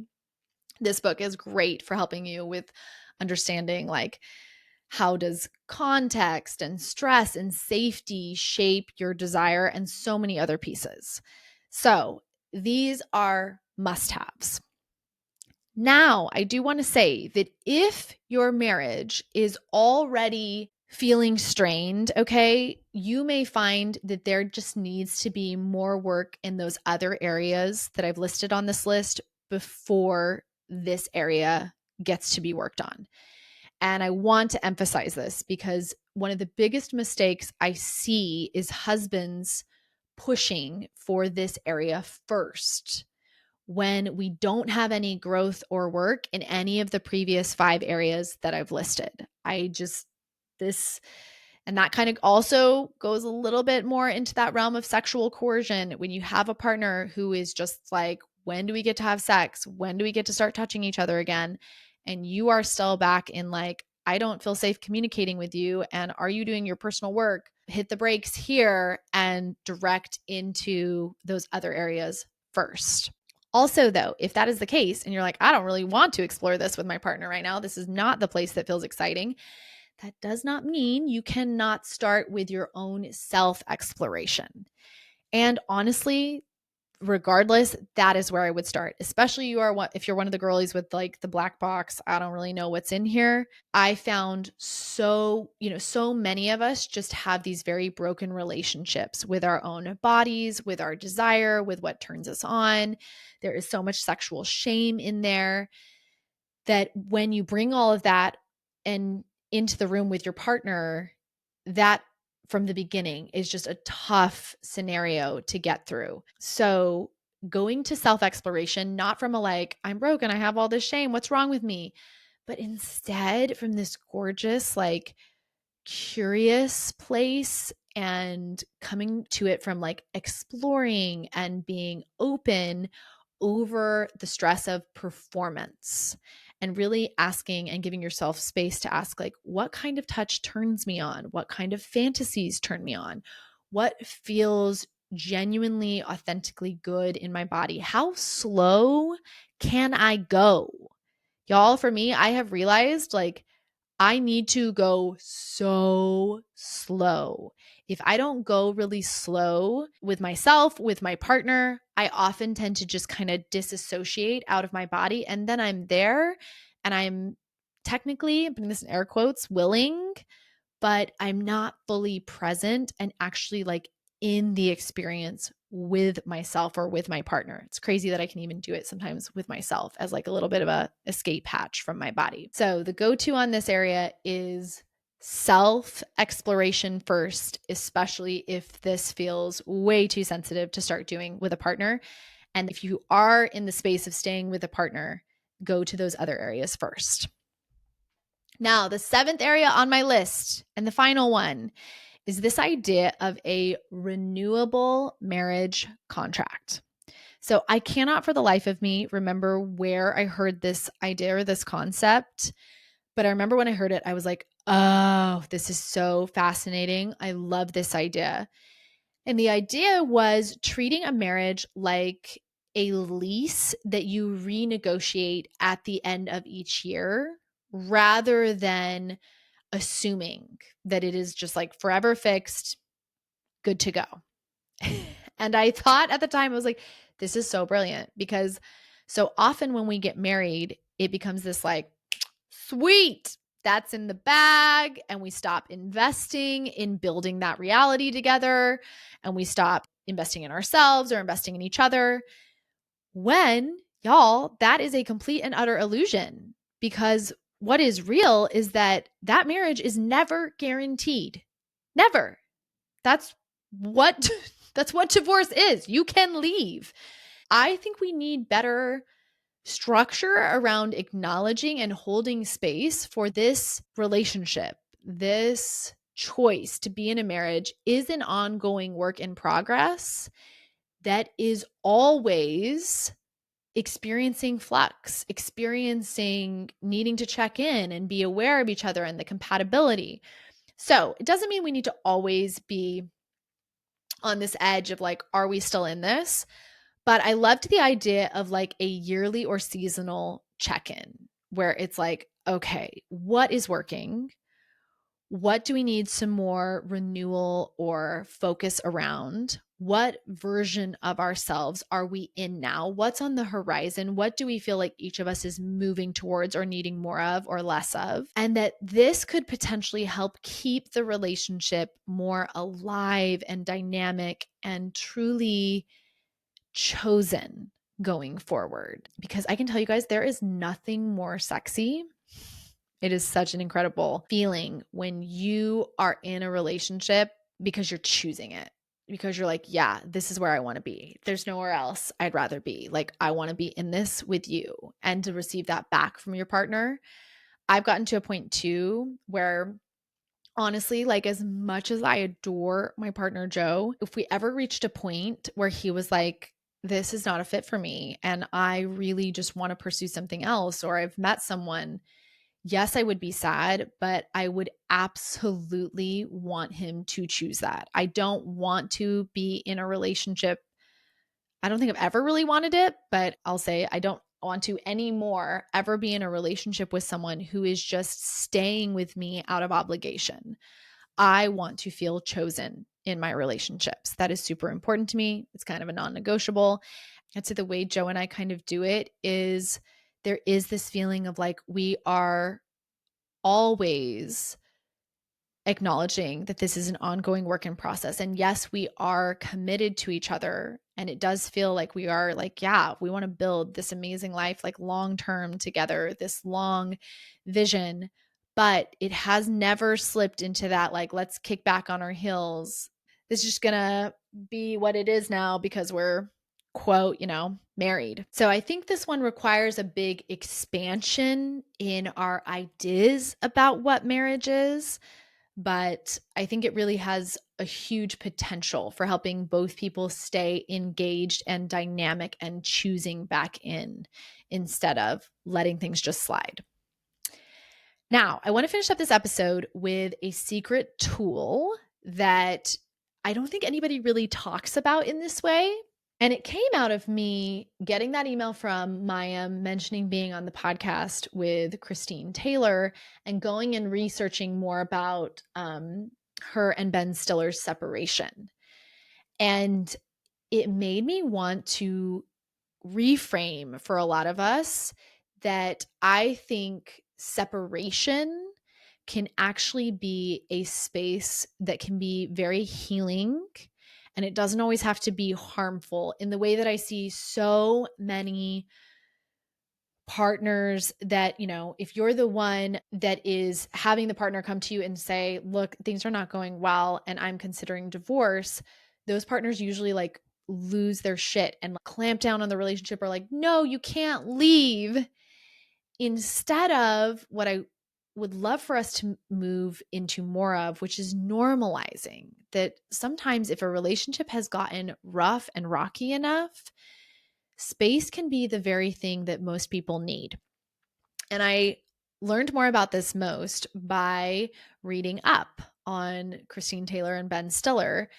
This book is great for helping you with understanding like how does context and stress and safety shape your desire and so many other pieces. So these are must-haves. Now, I do want to say that if your marriage is already feeling strained, okay, you may find that there just needs to be more work in those other areas that I've listed on this list before this area gets to be worked on. And I want to emphasize this because one of the biggest mistakes I see is husbands pushing for this area first when we don't have any growth or work in any of the previous 5 areas that I've listed. And that kind of also goes a little bit more into that realm of sexual coercion. When you have a partner who is just like, when do we get to have sex? When do we get to start touching each other again? And you are still back in like, I don't feel safe communicating with you. And are you doing your personal work? Hit the brakes here and direct into those other areas first. Also, though, if that is the case and you're like, I don't really want to explore this with my partner right now, this is not the place that feels exciting, that does not mean you cannot start with your own self-exploration. And honestly, regardless, that is where I would start, especially if you're one of the girlies with like the black box, I don't really know what's in here. I found so many of us just have these very broken relationships with our own bodies, with our desire, with what turns us on. There is so much sexual shame in there that when you bring all of that and into the room with your partner, that from the beginning is just a tough scenario to get through. So going to self-exploration, not from a like, I'm broken, I have all this shame, what's wrong with me? But instead from this gorgeous, like curious place and coming to it from like exploring and being open over the stress of performance and really asking and giving yourself space to ask like, what kind of touch turns me on? What kind of fantasies turn me on? What feels genuinely authentically good in my body? How slow can I go? Y'all, for me, I have realized like I need to go so slow. If I don't go really slow with myself, with my partner, I often tend to just kind of disassociate out of my body. And then I'm there and I'm technically, I'm putting this in air quotes, willing, but I'm not fully present and actually like in the experience with myself or with my partner. It's crazy that I can even do it sometimes with myself as like a little bit of a escape hatch from my body. So the go-to on this area is self-exploration first, especially if this feels way too sensitive to start doing with a partner. And if you are in the space of staying with a partner, go to those other areas first. Now, the seventh area on my list and the final one is this idea of a renewable marriage contract. So I cannot for the life of me remember where I heard this idea or this concept, but I remember when I heard it, I was like, oh, this is so fascinating. I love this idea. And the idea was treating a marriage like a lease that you renegotiate at the end of each year rather than assuming that it is just like forever fixed, good to go. And I thought at the time, I was like, this is so brilliant because so often when we get married, it becomes this like, sweet, that's in the bag. And we stop investing in building that reality together. And we stop investing in ourselves or investing in each other. When, y'all, that is a complete and utter illusion because what is real is that that marriage is never guaranteed. Never. That's what that's what divorce is. You can leave. I think we need better structure around acknowledging and holding space for this relationship. This choice to be in a marriage is an ongoing work in progress that is always experiencing flux, experiencing needing to check in and be aware of each other and the compatibility. So it doesn't mean we need to always be on this edge of like, are we still in this? But I loved the idea of like a yearly or seasonal check in where it's like, okay, what is working? What do we need some more renewal or focus around? What version of ourselves are we in now? What's on the horizon? What do we feel like each of us is moving towards or needing more of or less of? And that this could potentially help keep the relationship more alive and dynamic and truly chosen going forward. Because I can tell you guys, there is nothing more sexy. It is such an incredible feeling when you are in a relationship because you're choosing it, because you're like, yeah, this is where I want to be. There's nowhere else I'd rather be. Like, I want to be in this with you. And to receive that back from your partner. I've gotten to a point too where honestly, like as much as I adore my partner, Joe, if we ever reached a point where he was like, this is not a fit for me, and I really just want to pursue something else, or I've met someone, yes, I would be sad, but I would absolutely want him to choose that. I don't want to be in a relationship. I don't think I've ever really wanted it, but I'll say I don't want to anymore ever be in a relationship with someone who is just staying with me out of obligation. I want to feel chosen in my relationships. That is super important to me. It's kind of a non-negotiable. I'd say the way Joe and I kind of do it is there is this feeling of like we are always acknowledging that this is an ongoing work in process. And yes, we are committed to each other. And it does feel like we are like, yeah, we want to build this amazing life, like long term together, this long vision. But it has never slipped into that, like, let's kick back on our heels. This is just going to be what it is now because we're, quote, married. So I think this one requires a big expansion in our ideas about what marriage is, but I think it really has a huge potential for helping both people stay engaged and dynamic and choosing back in instead of letting things just slide. Now, I want to finish up this episode with a secret tool that I don't think anybody really talks about in this way. And it came out of me getting that email from Maya mentioning being on the podcast with Christine Taylor and going and researching more about her and Ben Stiller's separation. And it made me want to reframe for a lot of us that I think separation can actually be a space that can be very healing And it doesn't always have to be harmful in the way that I see so many partners that, if you're the one that is having the partner come to you and say, look, things are not going well and I'm considering divorce, those partners usually like lose their shit and clamp down on the relationship, or like, no, you can't leave. Instead of what I would love for us to move into more of, which is normalizing that sometimes if a relationship has gotten rough and rocky enough, space can be the very thing that most people need. And I learned more about this most by reading up on Christine Taylor and Ben Stiller,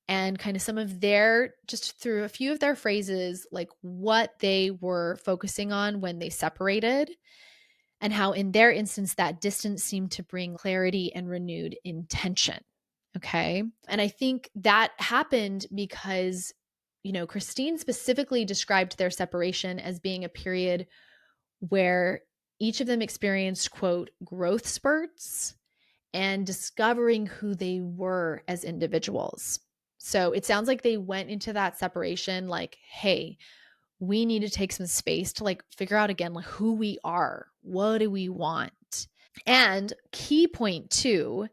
and kind of some of their, just through a few of their phrases, like what they were focusing on when they separated, and how in their instance that distance seemed to bring clarity and renewed intention. Okay. And I think that happened because, Christine specifically described their separation as being a period where each of them experienced, quote, growth spurts and discovering who they were as individuals. So it sounds like they went into that separation like, hey, we need to take some space to like figure out again like who we are. What do we want? And key point two,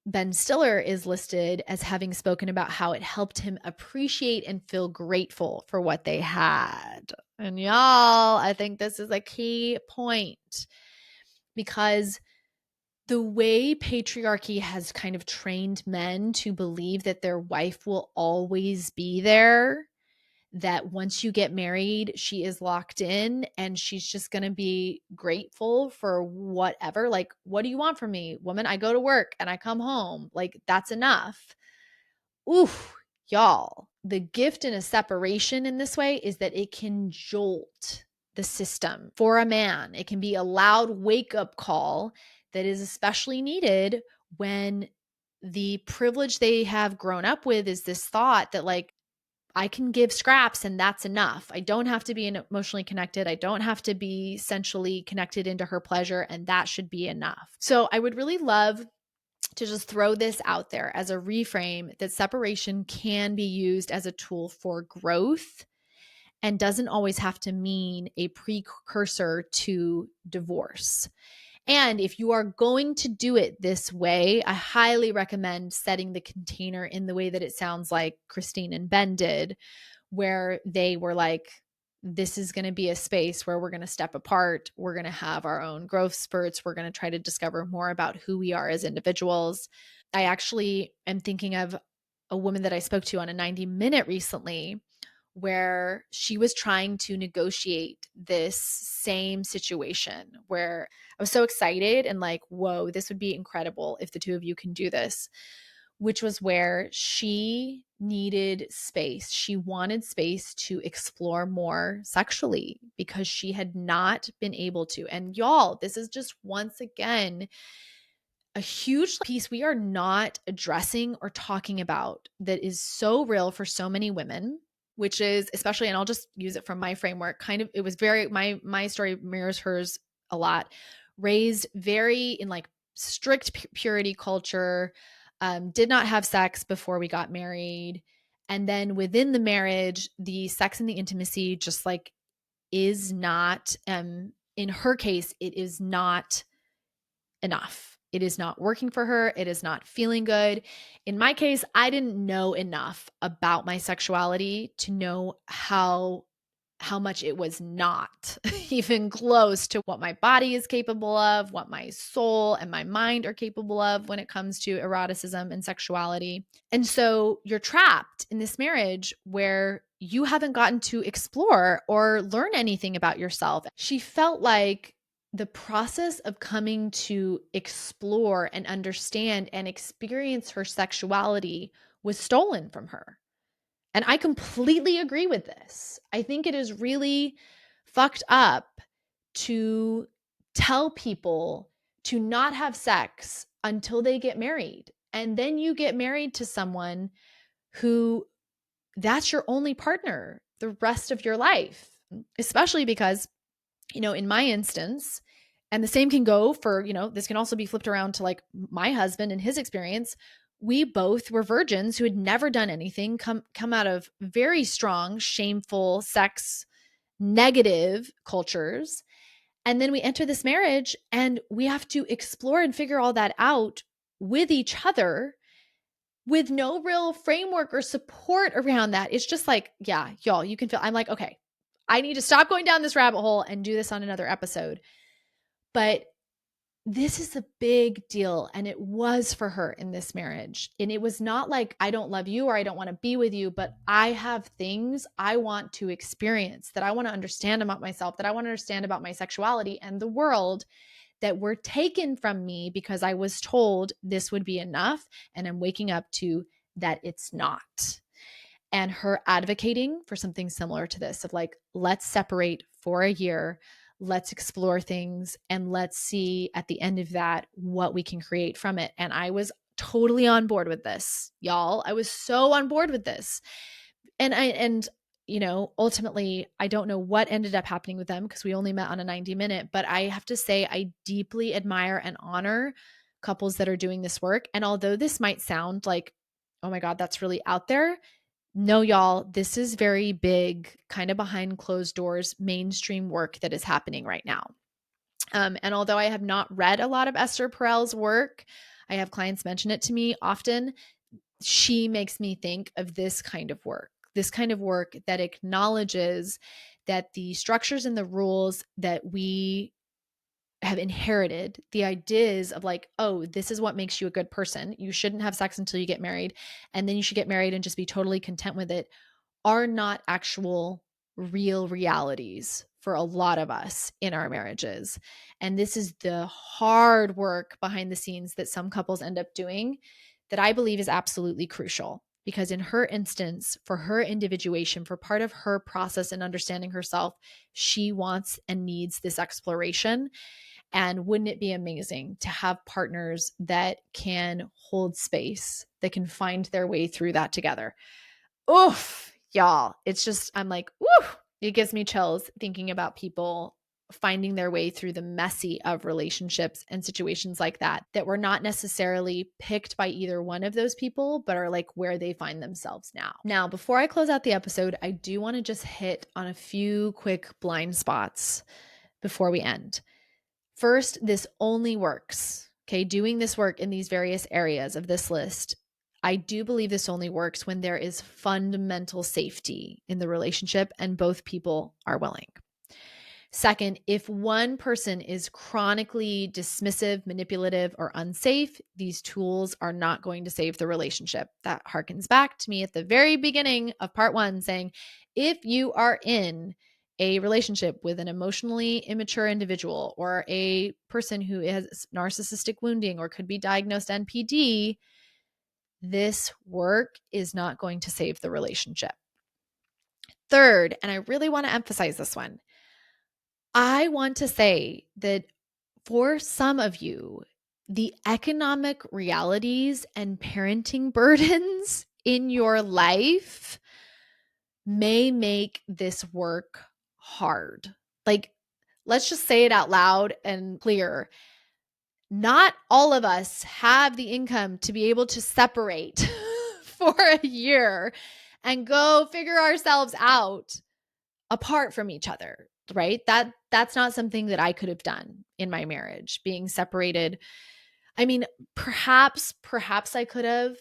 Ben Stiller is listed as having spoken about how it helped him appreciate and feel grateful for what they had. And y'all, I think this is a key point, because the way patriarchy has kind of trained men to believe that their wife will always be there, that once you get married, she is locked in and she's just going to be grateful for whatever. Like, what do you want from me, woman? I go to work and I come home. Like, that's enough. Oof, y'all. The gift in a separation in this way is that it can jolt the system for a man. It can be a loud wake up call that is especially needed when the privilege they have grown up with is this thought that, like, I can give scraps and that's enough. I don't have to be emotionally connected. I don't have to be sensually connected into her pleasure, and that should be enough. So I would really love to just throw this out there as a reframe that separation can be used as a tool for growth and doesn't always have to mean a precursor to divorce. And if you are going to do it this way, I highly recommend setting the container in the way that it sounds like Christine and Ben did, where they were like, this is going to be a space where we're going to step apart. We're going to have our own growth spurts. We're going to try to discover more about who we are as individuals. I actually am thinking of a woman that I spoke to on a 90-minute recently, where she was trying to negotiate this same situation, where I was so excited and like, whoa, this would be incredible if the two of you can do this, which was where she needed space. She wanted space to explore more sexually because she had not been able to. And y'all, this is just once again a huge piece we are not addressing or talking about that is so real for so many women, which is especially, and I'll just use it from my framework, kind of, it was very, my story mirrors hers a lot, raised very in like strict purity culture, did not have sex before we got married. And then within the marriage, the sex and the intimacy just like is not, in her case, it is not enough. It is not working for her. It is not feeling good. In my case, I didn't know enough about my sexuality to know how much it was not even close to what my body is capable of, what my soul and my mind are capable of when it comes to eroticism and sexuality. And so you're trapped in this marriage where you haven't gotten to explore or learn anything about yourself. She felt like the process of coming to explore and understand and experience her sexuality was stolen from her. And I completely agree with this. I think it is really fucked up to tell people to not have sex until they get married. And then you get married to someone who that's your only partner the rest of your life, especially because, in my instance, and the same can go for, this can also be flipped around to like my husband and his experience. we both were virgins who had never done anything, come out of very strong, shameful, sex negative cultures. And then we enter this marriage and we have to explore and figure all that out with each other with no real framework or support around that. It's just like, yeah, y'all, you can feel, I'm like, okay, I need to stop going down this rabbit hole and do this on another episode. But this is a big deal. And it was for her in this marriage. And it was not like, I don't love you or I don't want to be with you, but I have things I want to experience, that I want to understand about myself, that I want to understand about my sexuality and the world, that were taken from me because I was told this would be enough. And I'm waking up to that it's not. And her advocating for something similar to this of like, let's separate for a year, let's explore things, and let's see at the end of that what we can create from it. And I was totally on board with this, y'all. I was so on board with this. And ultimately, I don't know what ended up happening with them because we only met on a 90-minute, but I have to say I deeply admire and honor couples that are doing this work. And although this might sound like, oh my God, that's really out there, no, y'all, this is very big, kind of behind closed doors, mainstream work that is happening right now. And although I have not read a lot of Esther Perel's work, I have clients mention it to me often. She makes me think of this kind of work that acknowledges that the structures and the rules that we have inherited, the ideas of like, oh, this is what makes you a good person. You shouldn't have sex until you get married. And then you should get married and just be totally content with it, are not actual real realities for a lot of us in our marriages. And this is the hard work behind the scenes that some couples end up doing that I believe is absolutely crucial. Because in her instance, for her individuation, for part of her process in understanding herself, she wants and needs this exploration. And wouldn't it be amazing to have partners that can hold space, that can find their way through that together? Oof, y'all. It's just, I'm like, woo, it gives me chills thinking about people finding their way through the messy of relationships and situations like that, that were not necessarily picked by either one of those people, but are like where they find themselves now. Now, before I close out the episode, I do want to just hit on a few quick blind spots before we end. First, this only works. Okay, doing this work in these various areas of this list, I do believe this only works when there is fundamental safety in the relationship and both people are willing. Second, if one person is chronically dismissive, manipulative, or unsafe, these tools are not going to save the relationship. That harkens back to me at the very beginning of part 1 saying, if you are in a relationship with an emotionally immature individual or a person who has narcissistic wounding or could be diagnosed NPD, this work is not going to save the relationship. Third, and I really want to emphasize this one, I want to say that for some of you, the economic realities and parenting burdens in your life may make this work hard. Like, let's just say it out loud and clear. Not all of us have the income to be able to separate for a year and go figure ourselves out apart from each other, right? That's not something that I could have done in my marriage, being separated. I mean, perhaps I could have,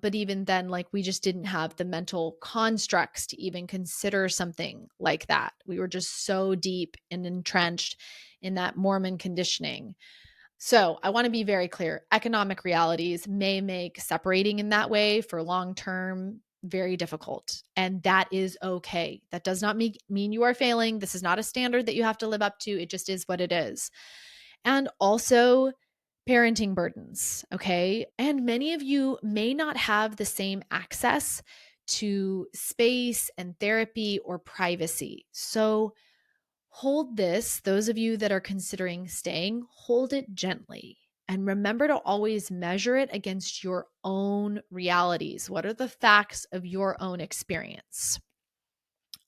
but even then, like, we just didn't have the mental constructs to even consider something like that. We were just so deep and entrenched in that Mormon conditioning. So I want to be very clear. Economic realities may make separating in that way for long term very difficult. And that is okay. That does not mean you are failing. This is not a standard that you have to live up to. It just is what it is. And also parenting burdens. Okay. And many of you may not have the same access to space and therapy or privacy. So hold this, those of you that are considering staying, hold it gently. And remember to always measure it against your own realities. What are the facts of your own experience?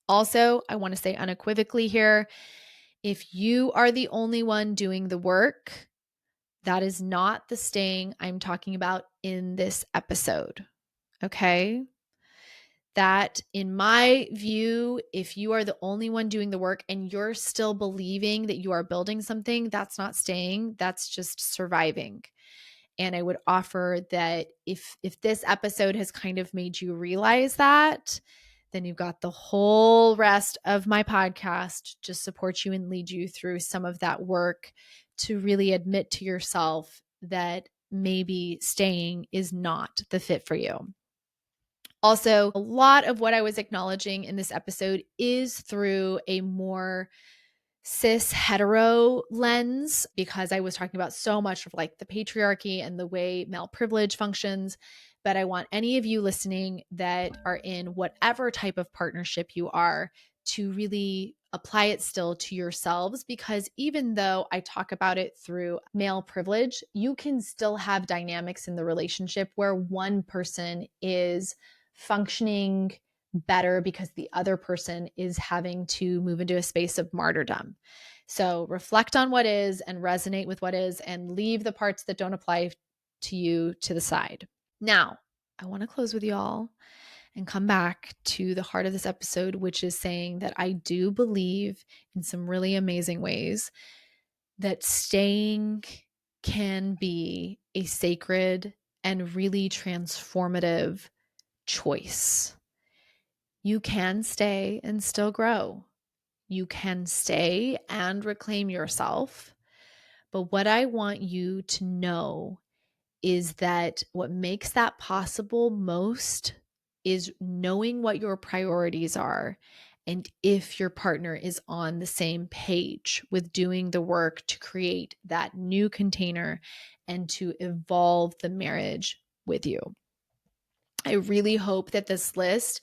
Also, I want to say unequivocally here, if you are the only one doing the work, That is not the staying I'm talking about in this episode. Okay? That, in my view, if you are the only one doing the work and you're still believing that you are building something, that's not staying, that's just surviving. And I would offer that if this episode has kind of made you realize that, then you've got the whole rest of my podcast to support you and lead you through some of that work to really admit to yourself that maybe staying is not the fit for you. Also, a lot of what I was acknowledging in this episode is through a more cis hetero lens, because I was talking about so much of like the patriarchy and the way male privilege functions. But I want any of you listening that are in whatever type of partnership you are to really apply it still to yourselves, because even though I talk about it through male privilege, you can still have dynamics in the relationship where one person is functioning better because the other person is having to move into a space of martyrdom. So reflect on what is and resonate with what is, and leave the parts that don't apply to you to the side. Now, I want to close with y'all and come back to the heart of this episode, which is saying that I do believe in some really amazing ways that staying can be a sacred and really transformative choice. You can stay and still grow. You can stay and reclaim yourself. But what I want you to know is that what makes that possible most is knowing what your priorities are, and if your partner is on the same page with doing the work to create that new container and to evolve the marriage with you. I really hope that this list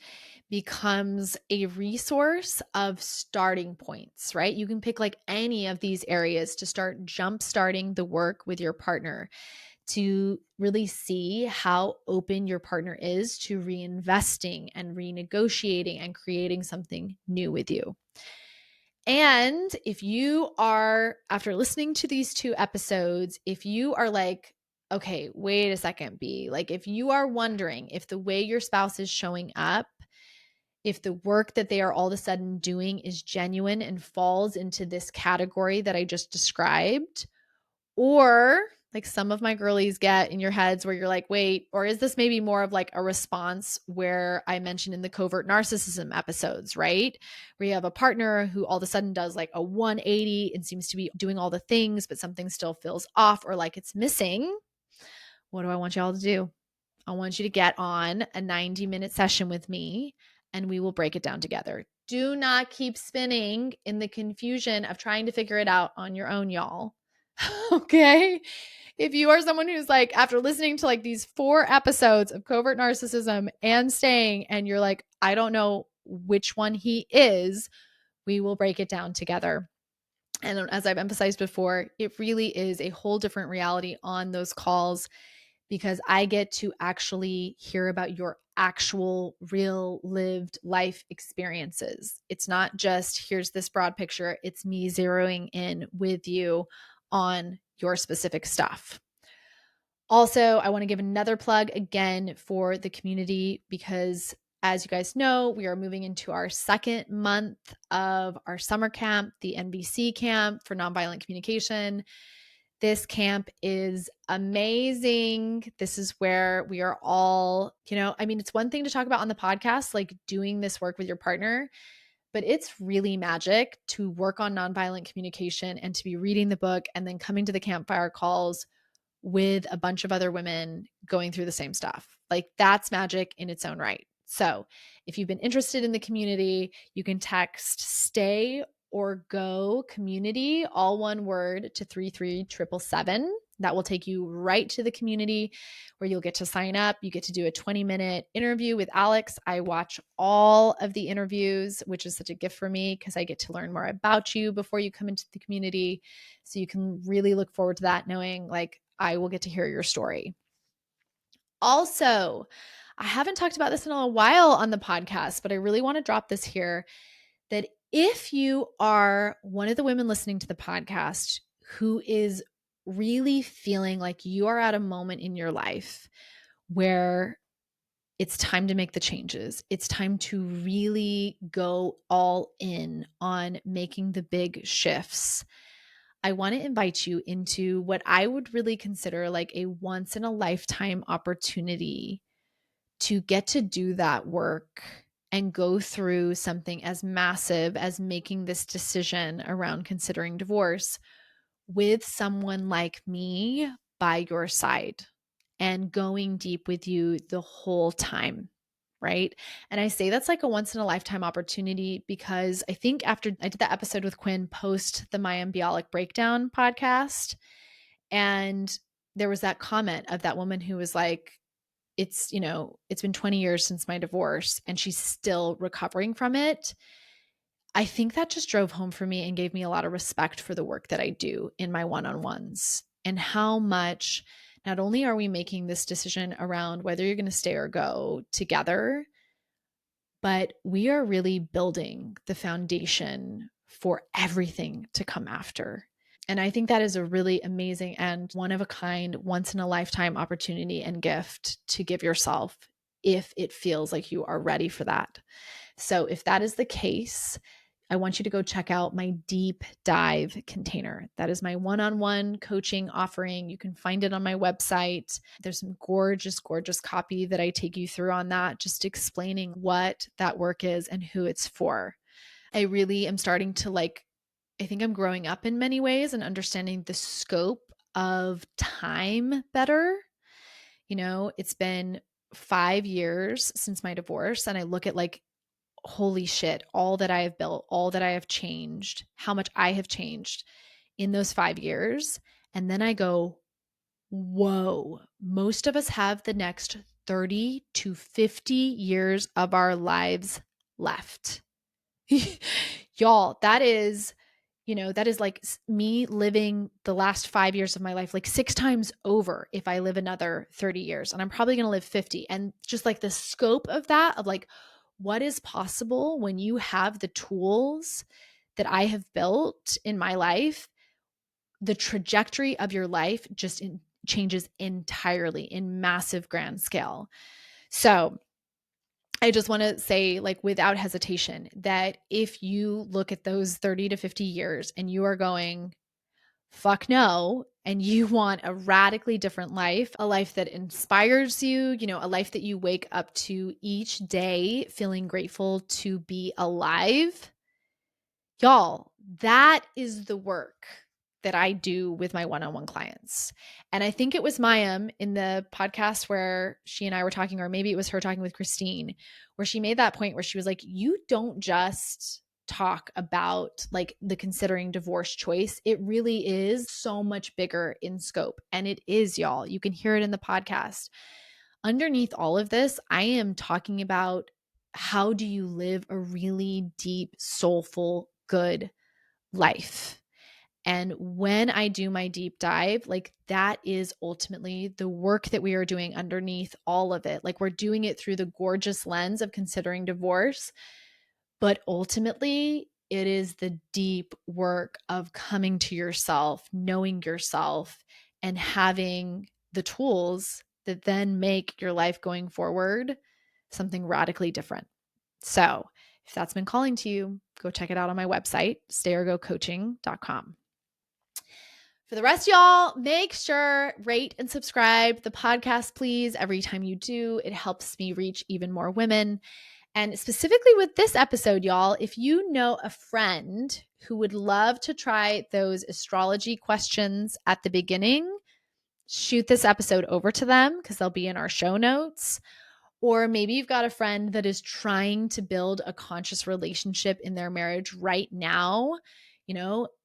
becomes a resource of starting points, right? You can pick like any of these areas to start jump starting the work with your partner, to really see how open your partner is to reinvesting and renegotiating and creating something new with you. And if you are, after listening to these 2 episodes, if you are like, okay, wait a second, B, like if you are wondering if the way your spouse is showing up, if the work that they are all of a sudden doing is genuine and falls into this category that I just described, or like some of my girlies get in your heads where you're like, wait, or is this maybe more of like a response where I mentioned in the covert narcissism episodes, right? Where you have a partner who all of a sudden does like a 180 and seems to be doing all the things, but something still feels off or like it's missing. What do I want y'all to do? I want you to get on a 90-minute session with me and we will break it down together. Do not keep spinning in the confusion of trying to figure it out on your own, y'all. Okay? If you are someone who's like, after listening to like these 4 episodes of covert narcissism and staying, and you're like, I don't know which one he is, we will break it down together. And as I've emphasized before, it really is a whole different reality on those calls, because I get to actually hear about your actual real lived life experiences. It's not just here's this broad picture, it's me zeroing in with you on your specific stuff. Also, I want to give another plug again for the community, because as you guys know, we are moving into our 2nd month of our summer camp, the NBC camp for nonviolent communication. This camp is amazing. This is where we are all, I mean, it's one thing to talk about on the podcast, like doing this work with your partner, but it's really magic to work on nonviolent communication and to be reading the book and then coming to the campfire calls with a bunch of other women going through the same stuff. Like that's magic in its own right. So if you've been interested in the community, you can text stay or go community, all one word, to 33777. That will take you right to the community where you'll get to sign up. You get to do a 20-minute interview with Alex. I watch all of the interviews, which is such a gift for me because I get to learn more about you before you come into the community. So you can really look forward to that, knowing like I will get to hear your story. Also, I haven't talked about this in a while on the podcast, but I really want to drop this here, that if you are one of the women listening to the podcast who is really feeling like you are at a moment in your life where it's time to make the changes. It's time to really go all in on making the big shifts. I want to invite you into what I would really consider like a once in a lifetime opportunity to get to do that work and go through something as massive as making this decision around considering divorce with someone like me by your side and going deep with you the whole time. Right. And I say that's like a once in a lifetime opportunity because I think after I did that episode with Quinn post the My Embryonic Breakdown podcast, and there was that comment of that woman who was like, it's been 20 years since my divorce and she's still recovering from it. I think that just drove home for me and gave me a lot of respect for the work that I do in my one-on-ones and how much not only are we making this decision around whether you're going to stay or go together, but we are really building the foundation for everything to come after. And I think that is a really amazing and one of a kind, once in a lifetime opportunity and gift to give yourself if it feels like you are ready for that. So if that is the case, I want you to go check out my deep dive container. That is my one-on-one coaching offering. You can find it on my website. There's some gorgeous, gorgeous copy that I take you through on that, just explaining what that work is and who it's for. I really am starting to I think I'm growing up in many ways and understanding the scope of time better. It's been 5 years since my divorce, and I look at holy shit, all that I have built, all that I have changed, how much I have changed in those 5 years. And then I go, whoa, most of us have the next 30 to 50 years of our lives left. Y'all, that is like me living the last 5 years of my life, like 6 times over if I live another 30 years. And I'm probably going to live 50. And just like the scope of that, of what is possible when you have the tools that I have built in my life, the trajectory of your life just changes entirely in massive grand scale. So I just want to say, without hesitation, that if you look at those 30 to 50 years and you are going, fuck no, and you want a radically different life, a life that inspires you, a life that you wake up to each day feeling grateful to be alive, y'all, that is the work that I do with my one-on-one clients. And I think it was Mayim in the podcast where she and I were talking, or maybe it was her talking with Christine, where she made that point where she was like, you don't just talk about the considering divorce choice. It really is so much bigger in scope. And it is, y'all. You can hear it in the podcast. Underneath all of this, I am talking about how do you live a really deep, soulful, good life. And when I do my deep dive, that is ultimately the work that we are doing underneath all of it. We're doing it through the gorgeous lens of considering divorce, but ultimately it is the deep work of coming to yourself, knowing yourself, and having the tools that then make your life going forward something radically different. So if that's been calling to you, go check it out on my website, stayergocoaching.com. For the rest, y'all, make sure rate and subscribe the podcast, please. Every time you do, it helps me reach even more women. And specifically with this episode, y'all, if you know a friend who would love to try those astrology questions at the beginning, shoot this episode over to them because they'll be in our show notes. Or maybe you've got a friend that is trying to build a conscious relationship in their marriage right now.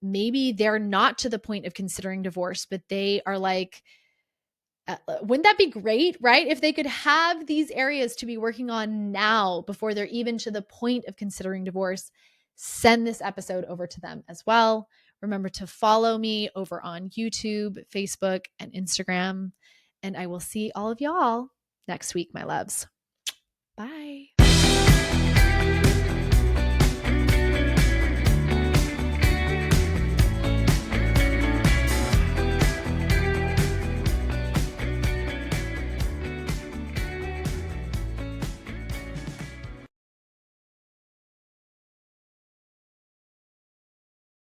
Maybe they're not to the point of considering divorce, but they are wouldn't that be great, right? If they could have these areas to be working on now before they're even to the point of considering divorce, send this episode over to them as well. Remember to follow me over on YouTube, Facebook, and Instagram. And I will see all of y'all next week, my loves. Bye.